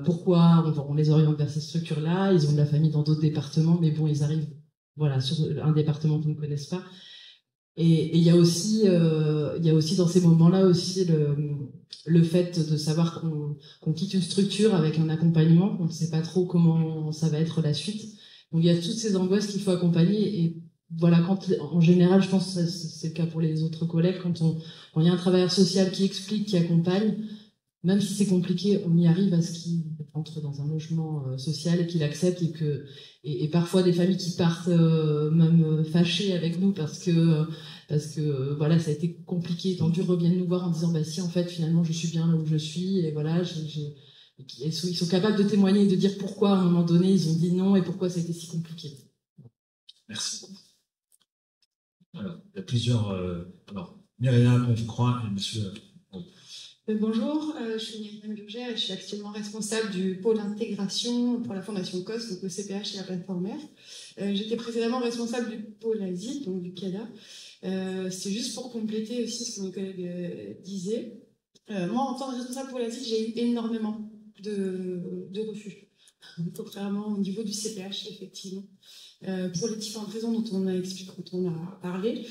pourquoi on les oriente vers cette structure-là. Ils ont de la famille dans d'autres départements, mais bon, ils arrivent voilà, sur un département qu'ils ne connaissent pas. Et il y a aussi dans ces moments-là aussi le fait de savoir qu'on quitte une structure avec un accompagnement, qu'on ne sait pas trop comment ça va être la suite. Donc il y a toutes ces angoisses qu'il faut accompagner. Et voilà, en général, je pense que c'est le cas pour les autres collègues, quand il y a un travailleur social qui explique, qui accompagne, même si c'est compliqué, on y arrive à ce qu'il entre dans un logement social et qu'il accepte et parfois des familles qui partent même fâchées avec nous parce que voilà, ça a été compliqué, tendu, reviennent nous voir en disant bah si en fait finalement je suis bien là où je suis et voilà, ils sont capables de témoigner et de dire pourquoi à un moment donné ils ont dit non et pourquoi ça a été si compliqué. Merci. Alors, il y a plusieurs. Alors, Myriam, je crois, et monsieur. Bonjour, je suis Myriam Burgère et je suis actuellement responsable du pôle intégration pour la Fondation COS, donc le CPH et la plateforme R. J'étais précédemment responsable du pôle asile, donc du CADA. C'est juste pour compléter aussi ce que mes collègues disaient. Moi, en tant que responsable pôle asile, j'ai eu énormément de refus, contrairement au niveau du CPH, effectivement. Pour les différentes raisons dont on a parlé.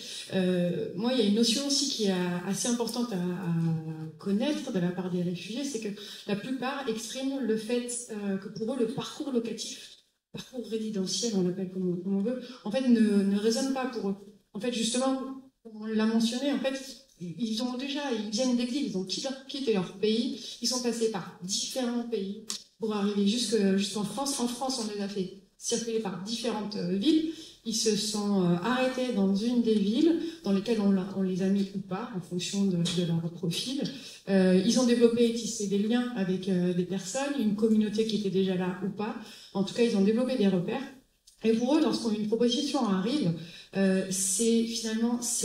Moi, il y a une notion aussi qui est assez importante à connaître de la part des réfugiés, c'est que la plupart expriment le fait que pour eux, le parcours locatif, parcours résidentiel, on l'appelle comme on veut, en fait, ne résonne pas pour eux. En fait, justement, on l'a mentionné, en fait, ils viennent d'exil, ils ont quitté leur pays, ils sont passés par différents pays pour arriver jusqu'en France. En France, on les a fait circuler par différentes villes. Ils se sont arrêtés dans une des villes dans lesquelles on les a mis ou pas en fonction de leur profil. Ils ont développé et tissé des liens avec des personnes, une communauté qui était déjà là ou pas. En tout cas, ils ont développé des repères. Et pour eux, lorsqu'une proposition arrive, c'est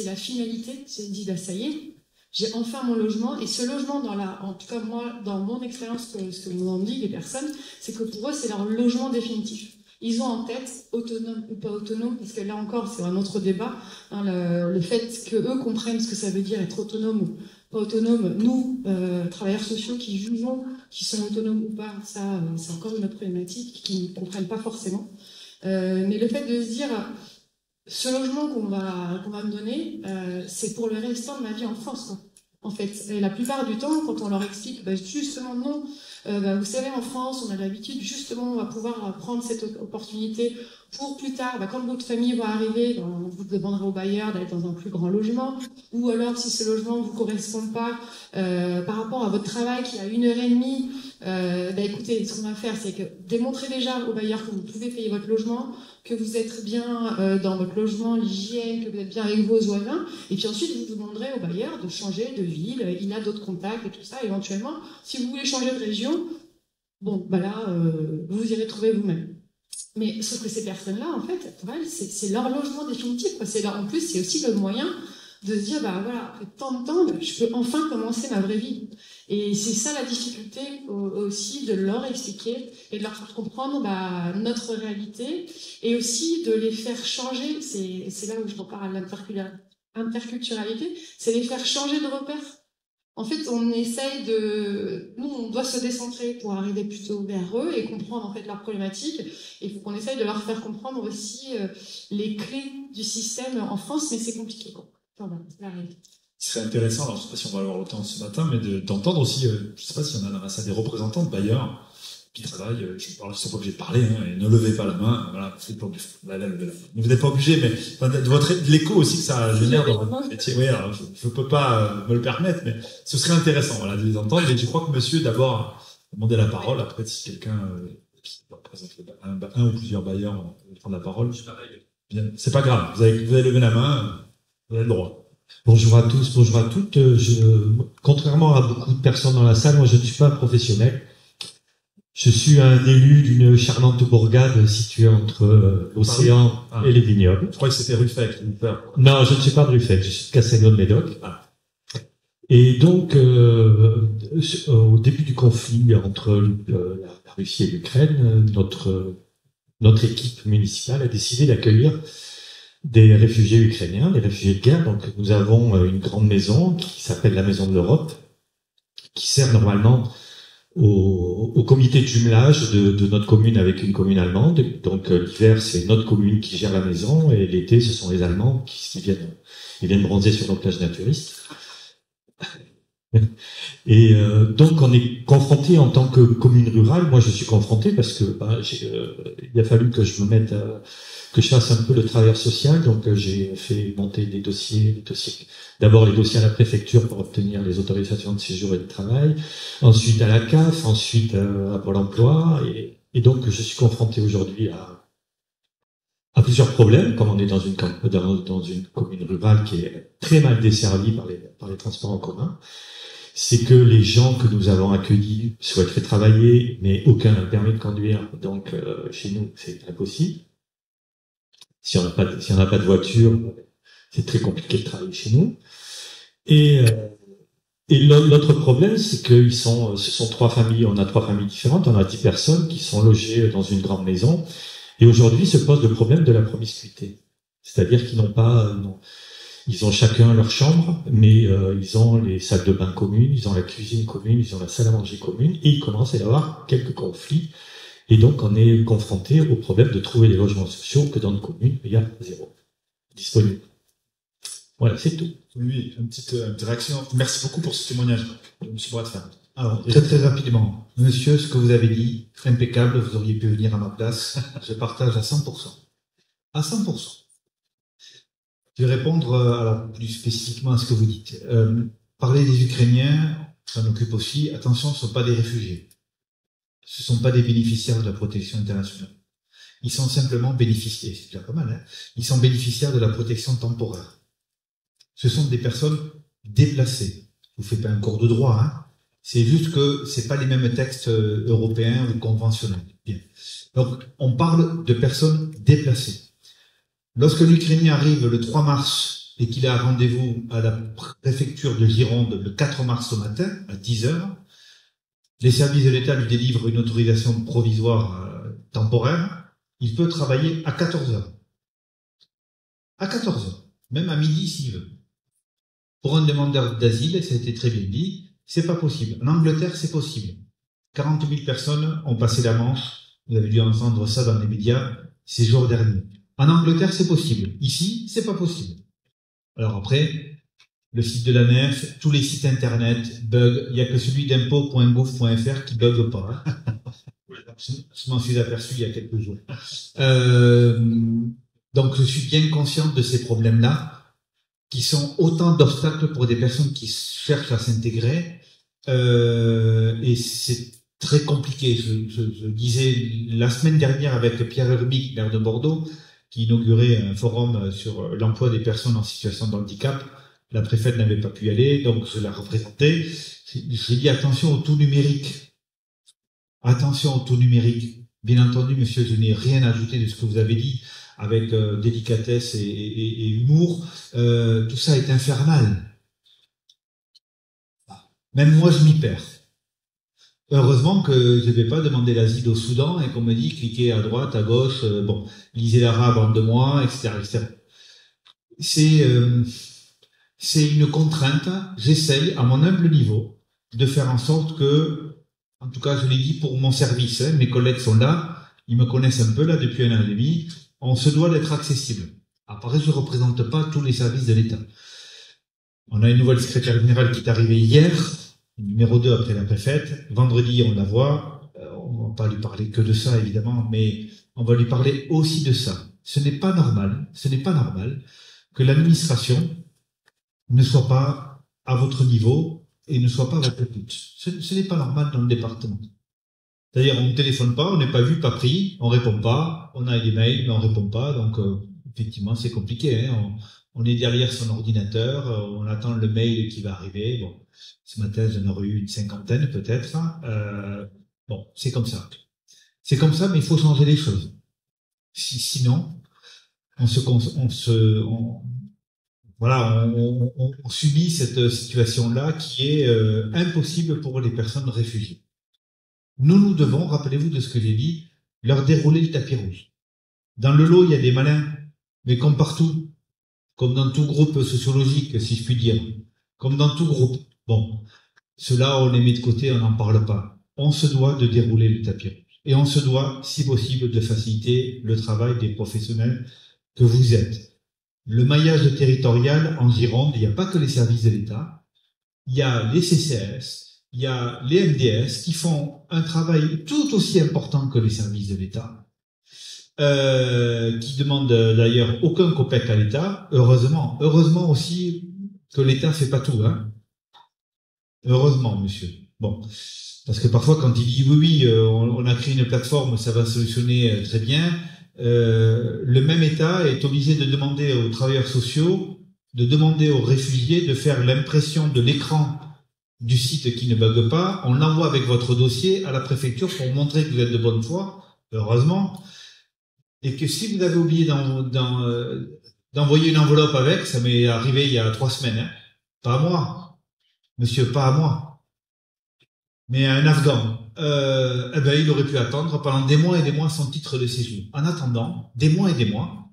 la finalité. C'est dit, bah, ça y est, j'ai enfin mon logement. Et ce logement, en tout cas moi, dans mon expérience, ce que m'ont dit les personnes, c'est que pour eux, c'est leur logement définitif. Ils ont en tête, autonome ou pas autonome, parce que là encore, c'est un autre débat, hein, le fait qu'eux comprennent ce que ça veut dire être autonome ou pas autonome. Nous, travailleurs sociaux qui jugeons qu'ils sont autonomes ou pas, ça, c'est encore une autre problématique qu'ils ne comprennent pas forcément. Mais le fait de se dire, ce logement qu'on va me donner, c'est pour le restant de ma vie en France, quoi. en fait. Et la plupart du temps, quand on leur explique, justement non, vous savez, en France, on a l'habitude, justement, on va pouvoir prendre cette opportunité pour plus tard, quand votre famille va arriver, vous demanderez au bailleur d'aller dans un plus grand logement, ou alors si ce logement ne vous correspond pas par rapport à votre travail qui est à 1h30, écoutez, ce qu'on va faire, c'est que démontrer déjà au bailleur que vous pouvez payer votre logement, que vous êtes bien dans votre logement, l'hygiène, que vous êtes bien avec vos voisins, et puis ensuite vous demanderez au bailleur de changer de ville, il a d'autres contacts et tout ça, éventuellement, si vous voulez changer de région, vous irez trouver vous-même. Mais sauf que ces personnes-là, en fait, pour elles, c'est leur logement définitif. En plus, c'est aussi le moyen de se dire, après tant de temps, je peux enfin commencer ma vraie vie. Et c'est ça la difficulté aussi de leur expliquer et de leur faire comprendre notre réalité et aussi de les faire changer. C'est là où je repars à l'interculturalité, c'est les faire changer de repère. En fait, nous, on doit se décentrer pour arriver plutôt vers eux et comprendre en fait leurs problématiques. Et il faut qu'on essaye de leur faire comprendre aussi les clés du système en France, mais c'est compliqué, quoi. Voilà, c'est la réalité. Ce serait intéressant, alors je sais pas si on va avoir le temps ce matin, mais d'entendre aussi, je sais pas s'il y en a des représentants de bailleurs qui travaillent, je parle, ils sont pas obligés de parler, et ne levez pas la main, voilà, vous n'êtes pas obligé, vous n'êtes pas obligé, mais de l'écho aussi que ça génère dans votre métier. Oui, alors je peux pas me le permettre, mais ce serait intéressant, de les entendre. Et je crois que monsieur, d'abord, a demandé la parole. Après, si quelqu'un qui représente un ou plusieurs bailleurs veut prendre la parole, bien, c'est pas grave. Vous avez levé la main, vous avez le droit. Bonjour à tous, bonjour à toutes. Contrairement à beaucoup de personnes dans la salle, moi je ne suis pas un professionnel. Je suis un élu d'une charmante bourgade située entre l'océan et les vignobles. Je crois que c'était Ruffec. Non, je ne suis pas de Ruffec, je suis de Castelnau-de-Médoc. Et donc, au début du conflit entre la Russie et l'Ukraine, notre équipe municipale a décidé d'accueillir des réfugiés ukrainiens, des réfugiés de guerre. Donc, nous avons une grande maison qui s'appelle la Maison de l'Europe, qui sert normalement au comité de jumelage de notre commune avec une commune allemande. Donc l'hiver, c'est notre commune qui gère la maison, et l'été, ce sont les Allemands qui viennent bronzer sur nos plages naturistes. Et donc on est confronté en tant que commune rurale. Moi, je suis confronté parce que il a fallu que je fasse un peu le travailleur social. Donc j'ai fait monter des dossiers. D'abord les dossiers à la préfecture pour obtenir les autorisations de séjour et de travail, ensuite à la CAF, ensuite à Pôle emploi, et donc je suis confronté aujourd'hui à plusieurs problèmes, comme on est dans une commune rurale qui est très mal desservie par les transports en commun. C'est que les gens que nous avons accueillis souhaiteraient travailler, mais aucun permis de conduire, donc chez nous c'est impossible. Si on n'a pas de voiture, c'est très compliqué de travailler chez nous. Et l'autre problème, c'est que ce sont 3 familles, on a 3 familles différentes, on a 10 personnes qui sont logées dans une grande maison. Et aujourd'hui se pose le problème de la promiscuité. C'est-à-dire qu'ils ils ont chacun leur chambre, mais ils ont les salles de bain communes, ils ont la cuisine commune, ils ont la salle à manger commune, et il commence à y avoir quelques conflits. Et donc on est confronté au problème de trouver des logements sociaux que dans nos communes, il y a 0 disponible. Voilà, c'est tout. Oui, une petite réaction. Merci beaucoup pour ce témoignage, monsieur Bradford. Alors, très rapidement. Monsieur, ce que vous avez dit, impeccable, vous auriez pu venir à ma place. Je partage à 100%. À 100%. Je vais répondre, alors, plus spécifiquement à ce que vous dites. Parler des Ukrainiens, ça m'occupe aussi. Attention, ce ne sont pas des réfugiés. Ce ne sont pas des bénéficiaires de la protection internationale. Ils sont simplement bénéficiaires, c'est déjà pas mal, hein. Ils sont bénéficiaires de la protection temporaire. Ce sont des personnes déplacées. Vous faites pas un cours de droit, hein. C'est juste que c'est pas les mêmes textes européens ou conventionnels. Bien. Donc, on parle de personnes déplacées. Lorsque l'Ukrainien arrive le 3 mars et qu'il a un rendez-vous à la préfecture de Gironde le 4 mars au matin, à 10h, les services de l'État lui délivrent une autorisation provisoire temporaire. Il peut travailler à 14h. À 14h. Même à midi s'il veut. Pour un demandeur d'asile, ça a été très bien dit, c'est pas possible. En Angleterre, c'est possible. 40 000 personnes ont passé la Manche. Vous avez dû entendre ça dans les médias ces jours derniers. En Angleterre, c'est possible. Ici, c'est pas possible. Alors après, le site de l'ANEF, tous les sites internet bug. Il n'y a que celui d'impôt.gouv.fr qui bug pas. Hein. Je m'en suis aperçu il y a quelques jours. Donc je suis bien consciente de ces problèmes-là, qui sont autant d'obstacles pour des personnes qui cherchent à s'intégrer. Et c'est très compliqué. Je disais la semaine dernière avec Pierre Hermic, maire de Bordeaux, qui inaugurait un forum sur l'emploi des personnes en situation de handicap. La préfète n'avait pas pu y aller, donc je la représentais. J'ai dit attention au tout numérique. Attention au tout numérique. Bien entendu, monsieur, je n'ai rien ajouté de ce que vous avez dit, avec délicatesse et humour. Tout ça est infernal. Même moi, je m'y perds. Heureusement que je ne vais pas demander l'asile au Soudan et qu'on me dit cliquez à droite, à gauche, lisez l'arabe en 2 mois, etc., etc. C'est une contrainte. J'essaye, à mon humble niveau, de faire en sorte que, en tout cas, je l'ai dit pour mon service, hein, mes collègues sont là, ils me connaissent un peu là depuis 1 an et demi, on se doit d'être accessible. Après, je ne représente pas tous les services de l'État. On a une nouvelle secrétaire générale qui est arrivée hier, numéro 2 après la préfète. Vendredi, on la voit. On va pas lui parler que de ça, évidemment, mais on va lui parler aussi de ça. Ce n'est pas normal que l'administration ne soit pas à votre niveau et ne soit pas à votre écoute. Ce n'est pas normal dans le département. C'est-à-dire, on ne téléphone pas, on n'est pas vu, pas pris, on répond pas, on a des mails, mais on répond pas, donc effectivement, c'est compliqué. Hein. On est derrière son ordinateur, on attend le mail qui va arriver. Bon, ce matin, j'en aurais eu une 50aine peut-être. Bon, c'est comme ça. C'est comme ça, mais il faut changer les choses. Sinon, on subit cette situation-là qui est impossible pour les personnes réfugiées. Nous devons, rappelez-vous de ce que j'ai dit, leur dérouler le tapis rouge. Dans le lot, il y a des malins, mais comme partout, comme dans tout groupe sociologique, si je puis dire, comme dans tout groupe. Bon, ceux-là, on les met de côté, on n'en parle pas. On se doit de dérouler le tapis rouge. Et on se doit, si possible, de faciliter le travail des professionnels que vous êtes. Le maillage territorial en Gironde, il n'y a pas que les services de l'État. Il y a les CCAS, il y a les MDS qui font un travail tout aussi important que les services de l'État, qui demandent d'ailleurs aucun copec à l'État. Heureusement aussi que l'État fait pas tout, hein. Heureusement, monsieur. Bon, parce que parfois quand il dit oui, on a créé une plateforme, ça va solutionner très bien. Le même État est obligé de demander aux travailleurs sociaux, de demander aux réfugiés de faire l'impression de l'écran du site qui ne bug pas. On l'envoie avec votre dossier à la préfecture pour montrer que vous êtes de bonne foi, heureusement, et que si vous avez oublié d'envoyer une enveloppe avec, ça m'est arrivé il y a 3 semaines, hein, pas à moi, monsieur, pas à moi, mais à un Afghan. Il aurait pu attendre pendant des mois et des mois son titre de séjour. En attendant, des mois et des mois,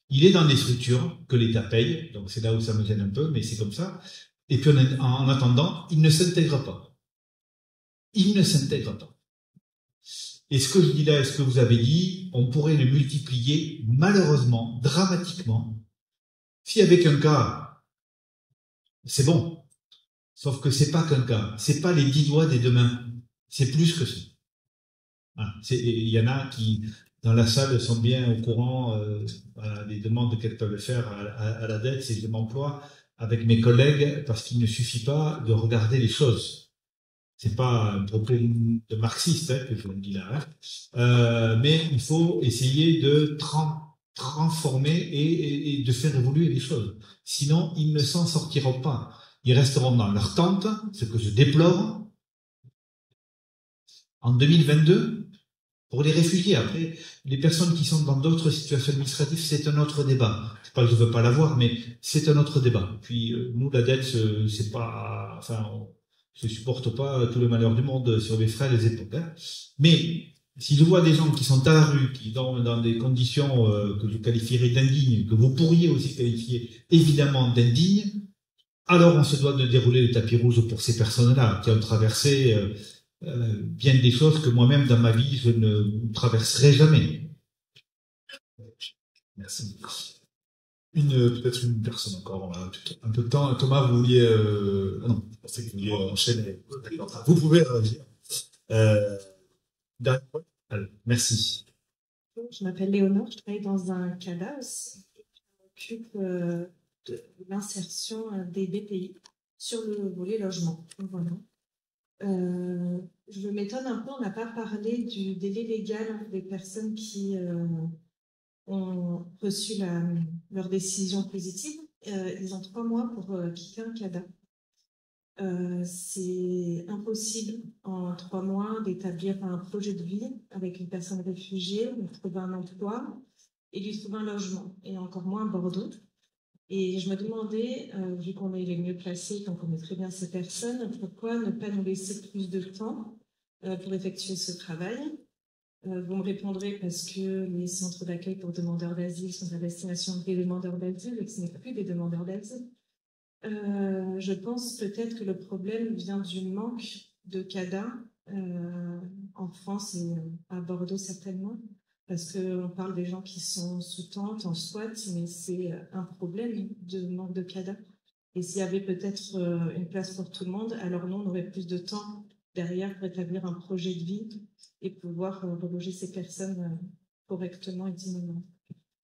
il est dans des structures que l'État paye, donc c'est là où ça me gêne un peu, mais c'est comme ça. Et puis en attendant, il ne s'intègre pas. Il ne s'intègre pas. Et ce que je dis là, et ce que vous avez dit, on pourrait le multiplier malheureusement, dramatiquement, si avec un cas, c'est bon. Sauf que c'est pas qu'un cas. C'est pas les 10 doigts des 2 mains. C'est plus que ça. Voilà. Il y en a qui, dans la salle, sont bien au courant des demandes qu'elles peuvent faire à la dette, c'est que je m'emploie avec mes collègues parce qu'il ne suffit pas de regarder les choses. C'est pas un propos de marxiste que je vous dis là, hein. Mais il faut essayer de transformer et de faire évoluer les choses. Sinon, ils ne s'en sortiront pas. Ils resteront dans leur tente, ce que je déplore. En 2022, pour les réfugiés, après, les personnes qui sont dans d'autres situations administratives, c'est un autre débat. C'est pas que je veux pas l'avoir, mais c'est un autre débat. Puis, nous, la dette, c'est pas, je supporte pas tout le malheur du monde sur mes frères et les épaules, hein. Mais, si je vois des gens qui sont à la rue, qui sont dans des conditions que je qualifierais d'indignes, que vous pourriez aussi qualifier évidemment d'indignes, alors on se doit de dérouler le tapis rouge pour ces personnes-là qui ont traversé bien des choses que moi-même dans ma vie je ne traverserai jamais. Merci. Peut-être une personne encore. On a un peu de temps. Thomas, vous vouliez... non, je pensais que vous vouliez enchaîner. D'accord. Vous pouvez réagir. Allez, merci. Je m'appelle Léonore, je travaille dans un CADA aussi. Je m'occupe de l'insertion des BPI sur le volet logement. Voilà. Je m'étonne un peu, on n'a pas parlé du délai légal des personnes qui ont reçu leur décision positive. Ils ont 3 mois pour quitter un CADA. C'est impossible en 3 mois d'établir un projet de vie avec une personne réfugiée, de trouver un emploi et lui trouver un logement, et encore moins à Bordeaux. Et je me demandais, vu qu'on est les mieux placés, qu'on connaît très bien ces personnes, pourquoi ne pas nous laisser plus de temps pour effectuer ce travail. Vous me répondrez parce que les centres d'accueil pour demandeurs d'asile sont à destination des demandeurs d'asile et que ce n'est plus des demandeurs d'asile. Je pense peut-être que le problème vient du manque de CADA en France et à Bordeaux certainement, parce qu'on parle des gens qui sont sous tente, en squat, mais c'est un problème de manque de CADA. Et s'il y avait peut-être une place pour tout le monde, alors nous, on aurait plus de temps derrière pour établir un projet de vie et pouvoir reloger ces personnes correctement et dignement.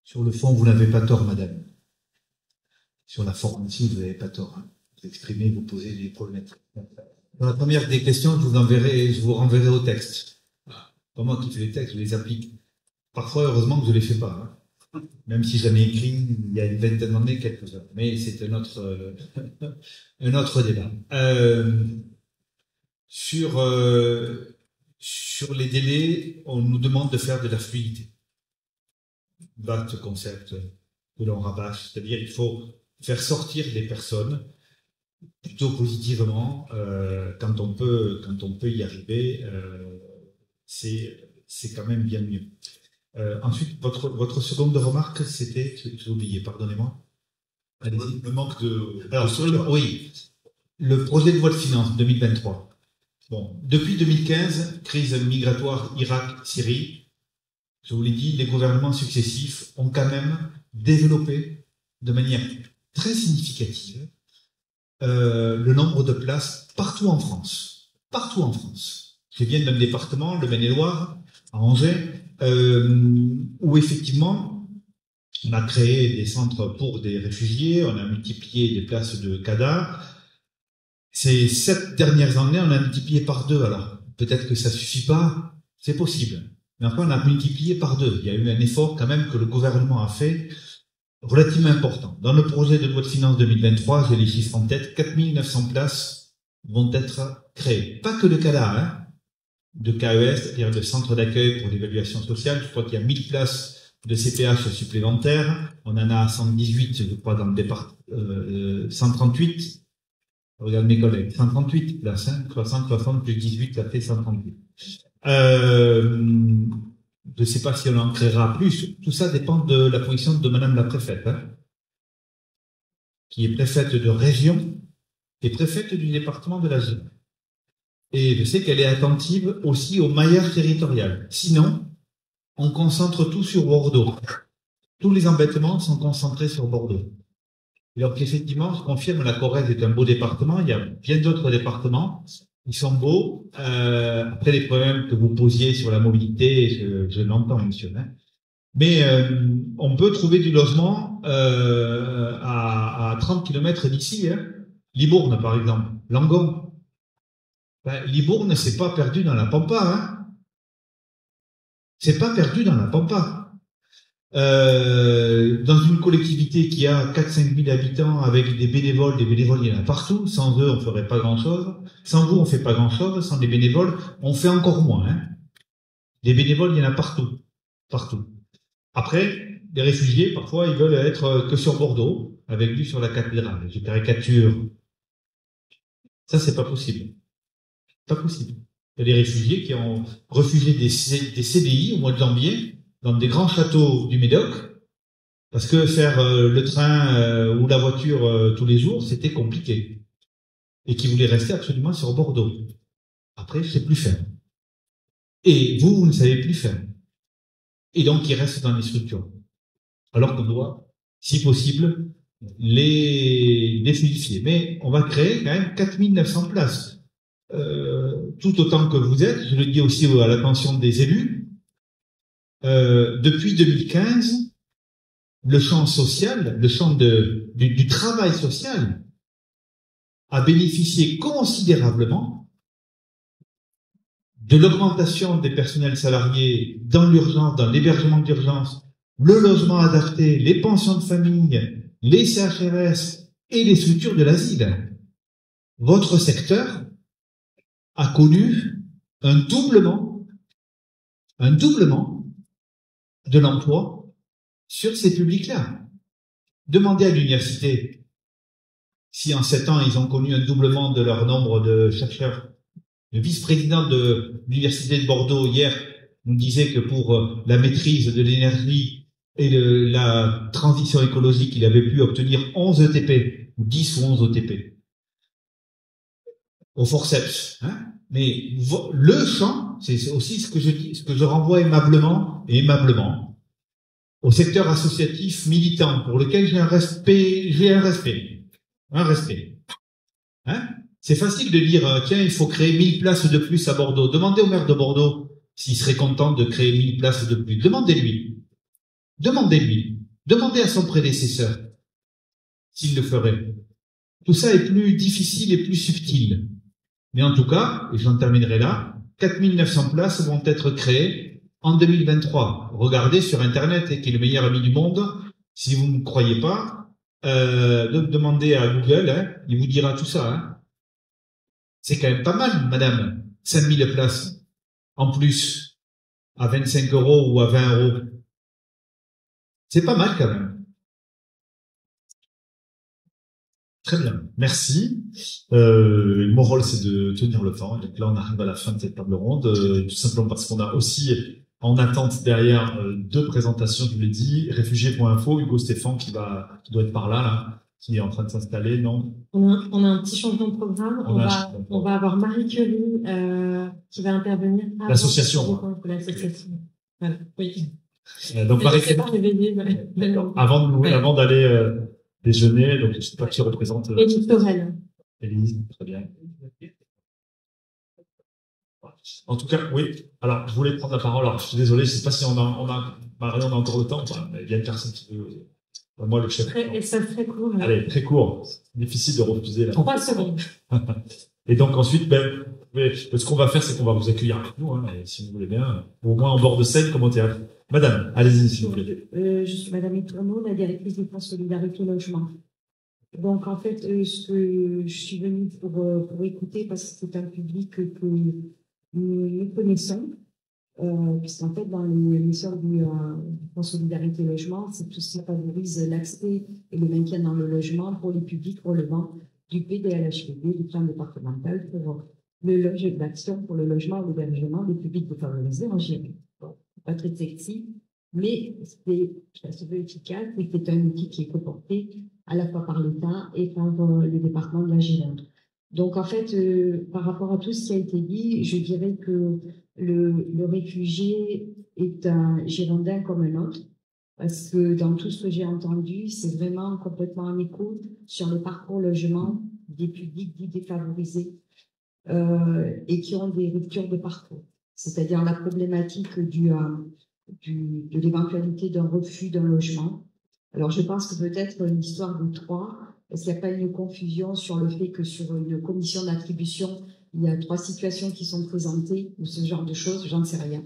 Sur le fond, vous n'avez pas tort, madame. Sur la forme aussi, vous n'avez pas tort. Hein. Vous exprimez, vous posez des problématiques. Dans la première des questions, je vous renverrai au texte. Pas moi qui fais les textes, je les applique. Parfois, heureusement que je ne les fais pas. Hein. Même si j'en ai écrit il y a une vingtaine d'années, quelques-uns. Mais c'est un autre débat. Sur les délais, on nous demande de faire de la fluidité. Vaste concept que l'on rabâche. C'est-à-dire qu'il faut faire sortir les personnes plutôt positivement quand on peut y arriver. C'est quand même bien mieux. Ensuite, votre seconde remarque, c'était, j'ai oublié, pardonnez-moi. Le manque de... Alors, oui, le projet de loi de finances 2023. Bon, depuis 2015, crise migratoire Irak-Syrie, je vous l'ai dit, les gouvernements successifs ont quand même développé de manière très significative le nombre de places partout en France. Partout en France. Je viens d'un département, le Maine-et-Loire, à Angers, où effectivement, on a créé des centres pour des réfugiés, on a multiplié des places de CADA. Ces 7 dernières années, on a multiplié par 2. Alors, peut-être que ça suffit pas, c'est possible. Mais après, on a multiplié par 2. Il y a eu un effort quand même que le gouvernement a fait, relativement important. Dans le projet de loi de finances 2023, j'ai les chiffres en tête, 4900 places vont être créées. Pas que de CADA, hein, de KES, c'est-à-dire de centre d'accueil pour l'évaluation sociale. Je crois qu'il y a 1000 places de CPH supplémentaires. On en a 118, je crois, dans le département, 138. Regarde mes collègues, 138 places, hein, 60 plus 18, ça fait 138. Je ne sais pas si on en créera plus. Tout ça dépend de la position de madame la préfète, hein, qui est préfète de région et préfète du département de la Gironde. Et je sais qu'elle est attentive aussi au maillage territorial. Sinon, on concentre tout sur Bordeaux. Tous les embêtements sont concentrés sur Bordeaux. Donc effectivement, je confirme, la Corrèze est un beau département. Il y a bien d'autres départements. Ils sont beaux. Après les problèmes que vous posiez sur la mobilité, je l'entends, monsieur. Hein. Mais on peut trouver du logement à 30 km d'ici. Hein. Libourne, par exemple. Langon. Ben, Libourne, c'est pas perdu dans la pampa. Hein. C'est pas perdu dans la pampa. Dans une collectivité qui a 4-5 000 habitants avec des bénévoles, il y en a partout. Sans eux, on ferait pas grand-chose. Sans vous, on fait pas grand-chose. Sans les bénévoles, on fait encore moins. Hein. Des bénévoles, il y en a partout. Partout. Après, les réfugiés, parfois, ils veulent être que sur Bordeaux, avec vue sur la cathédrale. Je caricature. Ça, c'est pas possible. Pas possible. Il y a des réfugiés qui ont refusé des CDI au mois de janvier, dans des grands châteaux du Médoc, parce que faire le train ou la voiture tous les jours, c'était compliqué. Et qui voulaient rester absolument sur Bordeaux. Après, je sais plus faire. Et vous ne savez plus faire. Et donc, ils restent dans les structures. Alors qu'on doit si possible, les fluidifier. Mais on va créer quand même 4900 places. Tout autant que vous êtes, je le dis aussi à l'attention des élus, depuis 2015, le champ social, le champ du travail social a bénéficié considérablement de l'augmentation des personnels salariés dans l'urgence, dans l'hébergement d'urgence, le logement adapté, les pensions de famille, les CHRS et les structures de l'asile. Votre secteur a connu un doublement de l'emploi sur ces publics-là. Demandez à l'université si en 7 ans ils ont connu un doublement de leur nombre de chercheurs. Le vice-président de l'université de Bordeaux hier nous disait que pour la maîtrise de l'énergie et la transition écologique, il avait pu obtenir 11 ETP, ou 10 ou 11 ETP. Au forceps, hein. Mais le champ, c'est aussi ce que je dis, ce que je renvoie aimablement au secteur associatif militant, pour lequel j'ai un respect. Hein? C'est facile de dire, tiens, il faut créer 1000 places de plus à Bordeaux. Demandez au maire de Bordeaux s'il serait content de créer 1000 places de plus. Demandez-lui. Demandez à son prédécesseur s'il le ferait. Tout ça est plus difficile et plus subtil. Mais en tout cas, et j'en terminerai là, 4900 places vont être créées en 2023. Regardez sur Internet, qui est le meilleur ami du monde. Si vous ne croyez pas, demandez à Google, hein, il vous dira tout ça. Hein. C'est quand même pas mal, madame. 5000 places en plus, à 25 € ou à 20 €. C'est pas mal quand même. Très bien, merci. Mon rôle, c'est de tenir le temps. Donc là, on arrive à la fin de cette table ronde, tout simplement parce qu'on a aussi en attente derrière 2 présentations, je vous l'ai dit, réfugiés.info, Hugo Stéphane qui doit être par là, qui est en train de s'installer, non? On a un petit changement de programme. On va avoir Marie Curie qui va intervenir. L'association. Voilà, oui. Donc Marie Curie. Avant d'aller déjeuner, donc je sais pas qui représente. Élise Torel. Élise, très bien. En tout cas, oui. Alors, je voulais prendre la parole. Alors, je suis désolé, je sais pas si Marie, on a encore le temps. Il y a une personne qui veut. Moi, le chef. Et ça serait court. Là. Allez, très court. C'est difficile de refuser. 3 secondes. Et donc ensuite, ce qu'on va faire, c'est qu'on va vous accueillir avec nous, hein, et si vous voulez bien, au moins en bord de scène, comme au théâtre. Madame, allez-y, si vous voulez. Je suis Madame Etourneau, la directrice du France Solidarité Logement. Donc, en fait, ce que je suis venue pour écouter, parce que c'est un public que nous connaissons, puisqu'en fait, dans l'émission du France Solidarité Logement, c'est tout ce qui favorise l'accès et le maintien dans le logement pour les publics relevant du PDLHPD, du plan départemental pour l'action pour le logement et l'hébergement des publics défavorisés en Gironde. Bon, pas très sexy, mais ça se veut efficace et c'est un outil qui est comporté à la fois par l'État et par le département de la Gironde. Donc, en fait, par rapport à tout ce qui a été dit, je dirais que le réfugié est un Girondin comme un autre, parce que dans tout ce que j'ai entendu, c'est vraiment complètement en écho sur le parcours logement des publics dits défavorisés et qui ont des ruptures de parcours. C'est-à-dire la problématique de l'éventualité d'un refus d'un logement. Alors, je pense que peut-être une histoire de 3, est-ce qu'il n'y a pas une confusion sur le fait que sur une commission d'attribution, il y a 3 situations qui sont présentées, ou ce genre de choses, j'en sais rien.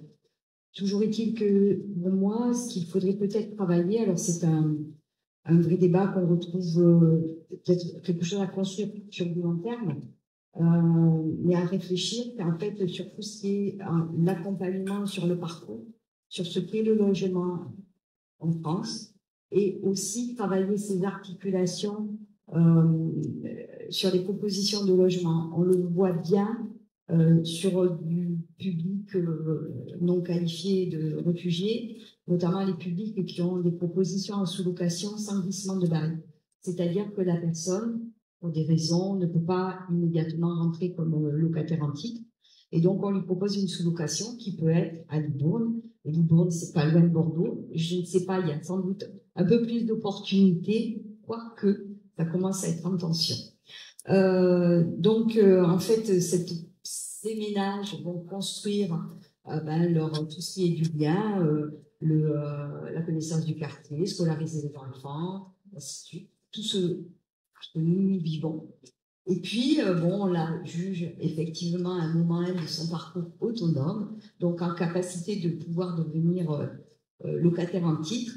Toujours est-il que, pour moi, ce qu'il faudrait peut-être travailler, alors c'est un vrai débat qu'on retrouve, peut-être quelque chose à construire sur du long terme, mais à réfléchir, en fait, sur tout ce qui est l'accompagnement sur le parcours, sur ce qu'est le logement en France, et aussi travailler ces articulations sur les propositions de logement. On le voit bien sur du public non qualifié de réfugiés, notamment les publics qui ont des propositions en sous-location sans glissement de bail. C'est-à-dire que la personne, pour des raisons, ne peut pas immédiatement rentrer comme locataire en titre. Et donc, on lui propose une sous-location qui peut être à Libourne, Libourne, c'est pas loin de Bordeaux. Je ne sais pas, il y a sans doute un peu plus d'opportunités, quoique ça commence à être en tension. En fait, ces ménages vont construire tout ce qui est du bien, la connaissance du quartier, scolariser les enfants, ainsi de suite, tout ce que nous vivons. Et puis, on la juge effectivement à un moment de son parcours autonome, donc en capacité de pouvoir devenir locataire en titre,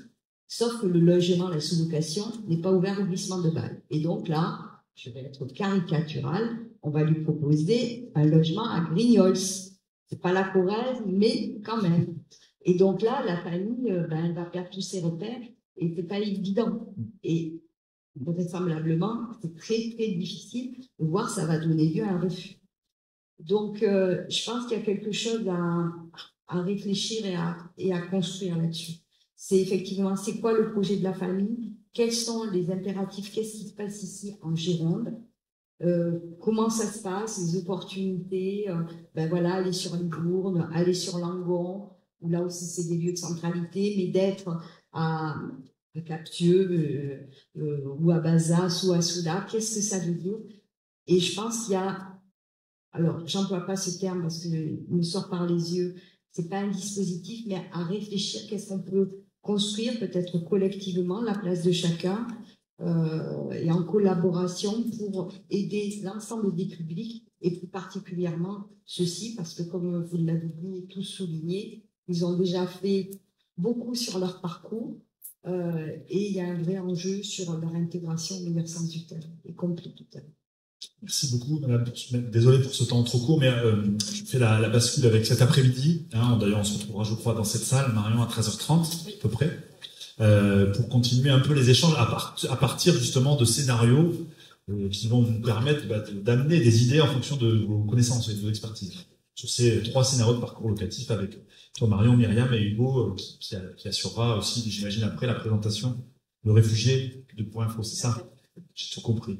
sauf que le logement, la sous-location, n'est pas ouvert au glissement de balle. Et donc là, je vais être caricaturale, on va lui proposer un logement à Grignols. C'est pas la Corrèze, mais quand même. Et donc là, la famille, elle va perdre tous ses repères et c'est pas évident. Et vraisemblablement, c'est très, très difficile de voir ça va donner lieu à un refus. Donc, je pense qu'il y a quelque chose à réfléchir et à construire là-dessus. C'est effectivement, c'est quoi le projet de la famille? Quels sont les impératifs? Qu'est-ce qui se passe ici en Gironde? Comment ça se passe, les opportunités, aller sur Libourne, aller sur Langon, où là aussi c'est des lieux de centralité, mais d'être à Captieux ou à Bazas ou à Souda, qu'est-ce que ça veut dire? Et je pense qu'il y a, alors j'emploie pas ce terme parce qu'il me sort par les yeux, c'est pas un dispositif, mais à réfléchir qu'est-ce qu'on peut construire peut-être collectivement, la place de chacun, et en collaboration pour aider l'ensemble des publics et plus particulièrement ceux-ci, parce que comme vous l'avez tous souligné, ils ont déjà fait beaucoup sur leur parcours et il y a un vrai enjeu sur leur intégration au meilleur sens du terme et complet du terme. Merci beaucoup, madame. Désolé pour ce temps trop court, mais je fais la bascule avec cet après-midi. D'ailleurs, on se retrouvera, je crois, dans cette salle, Marion, à 13h30, à peu près, pour continuer un peu les échanges à partir justement de scénarios qui vont vous permettre d'amener des idées en fonction de vos connaissances et de vos expertises. Sur ces 3 scénarios de parcours locatif avec toi, Marion, Myriam et Hugo, qui assurera aussi, j'imagine, après la présentation de réfugiés de Point Info. C'est ça? J'ai tout compris.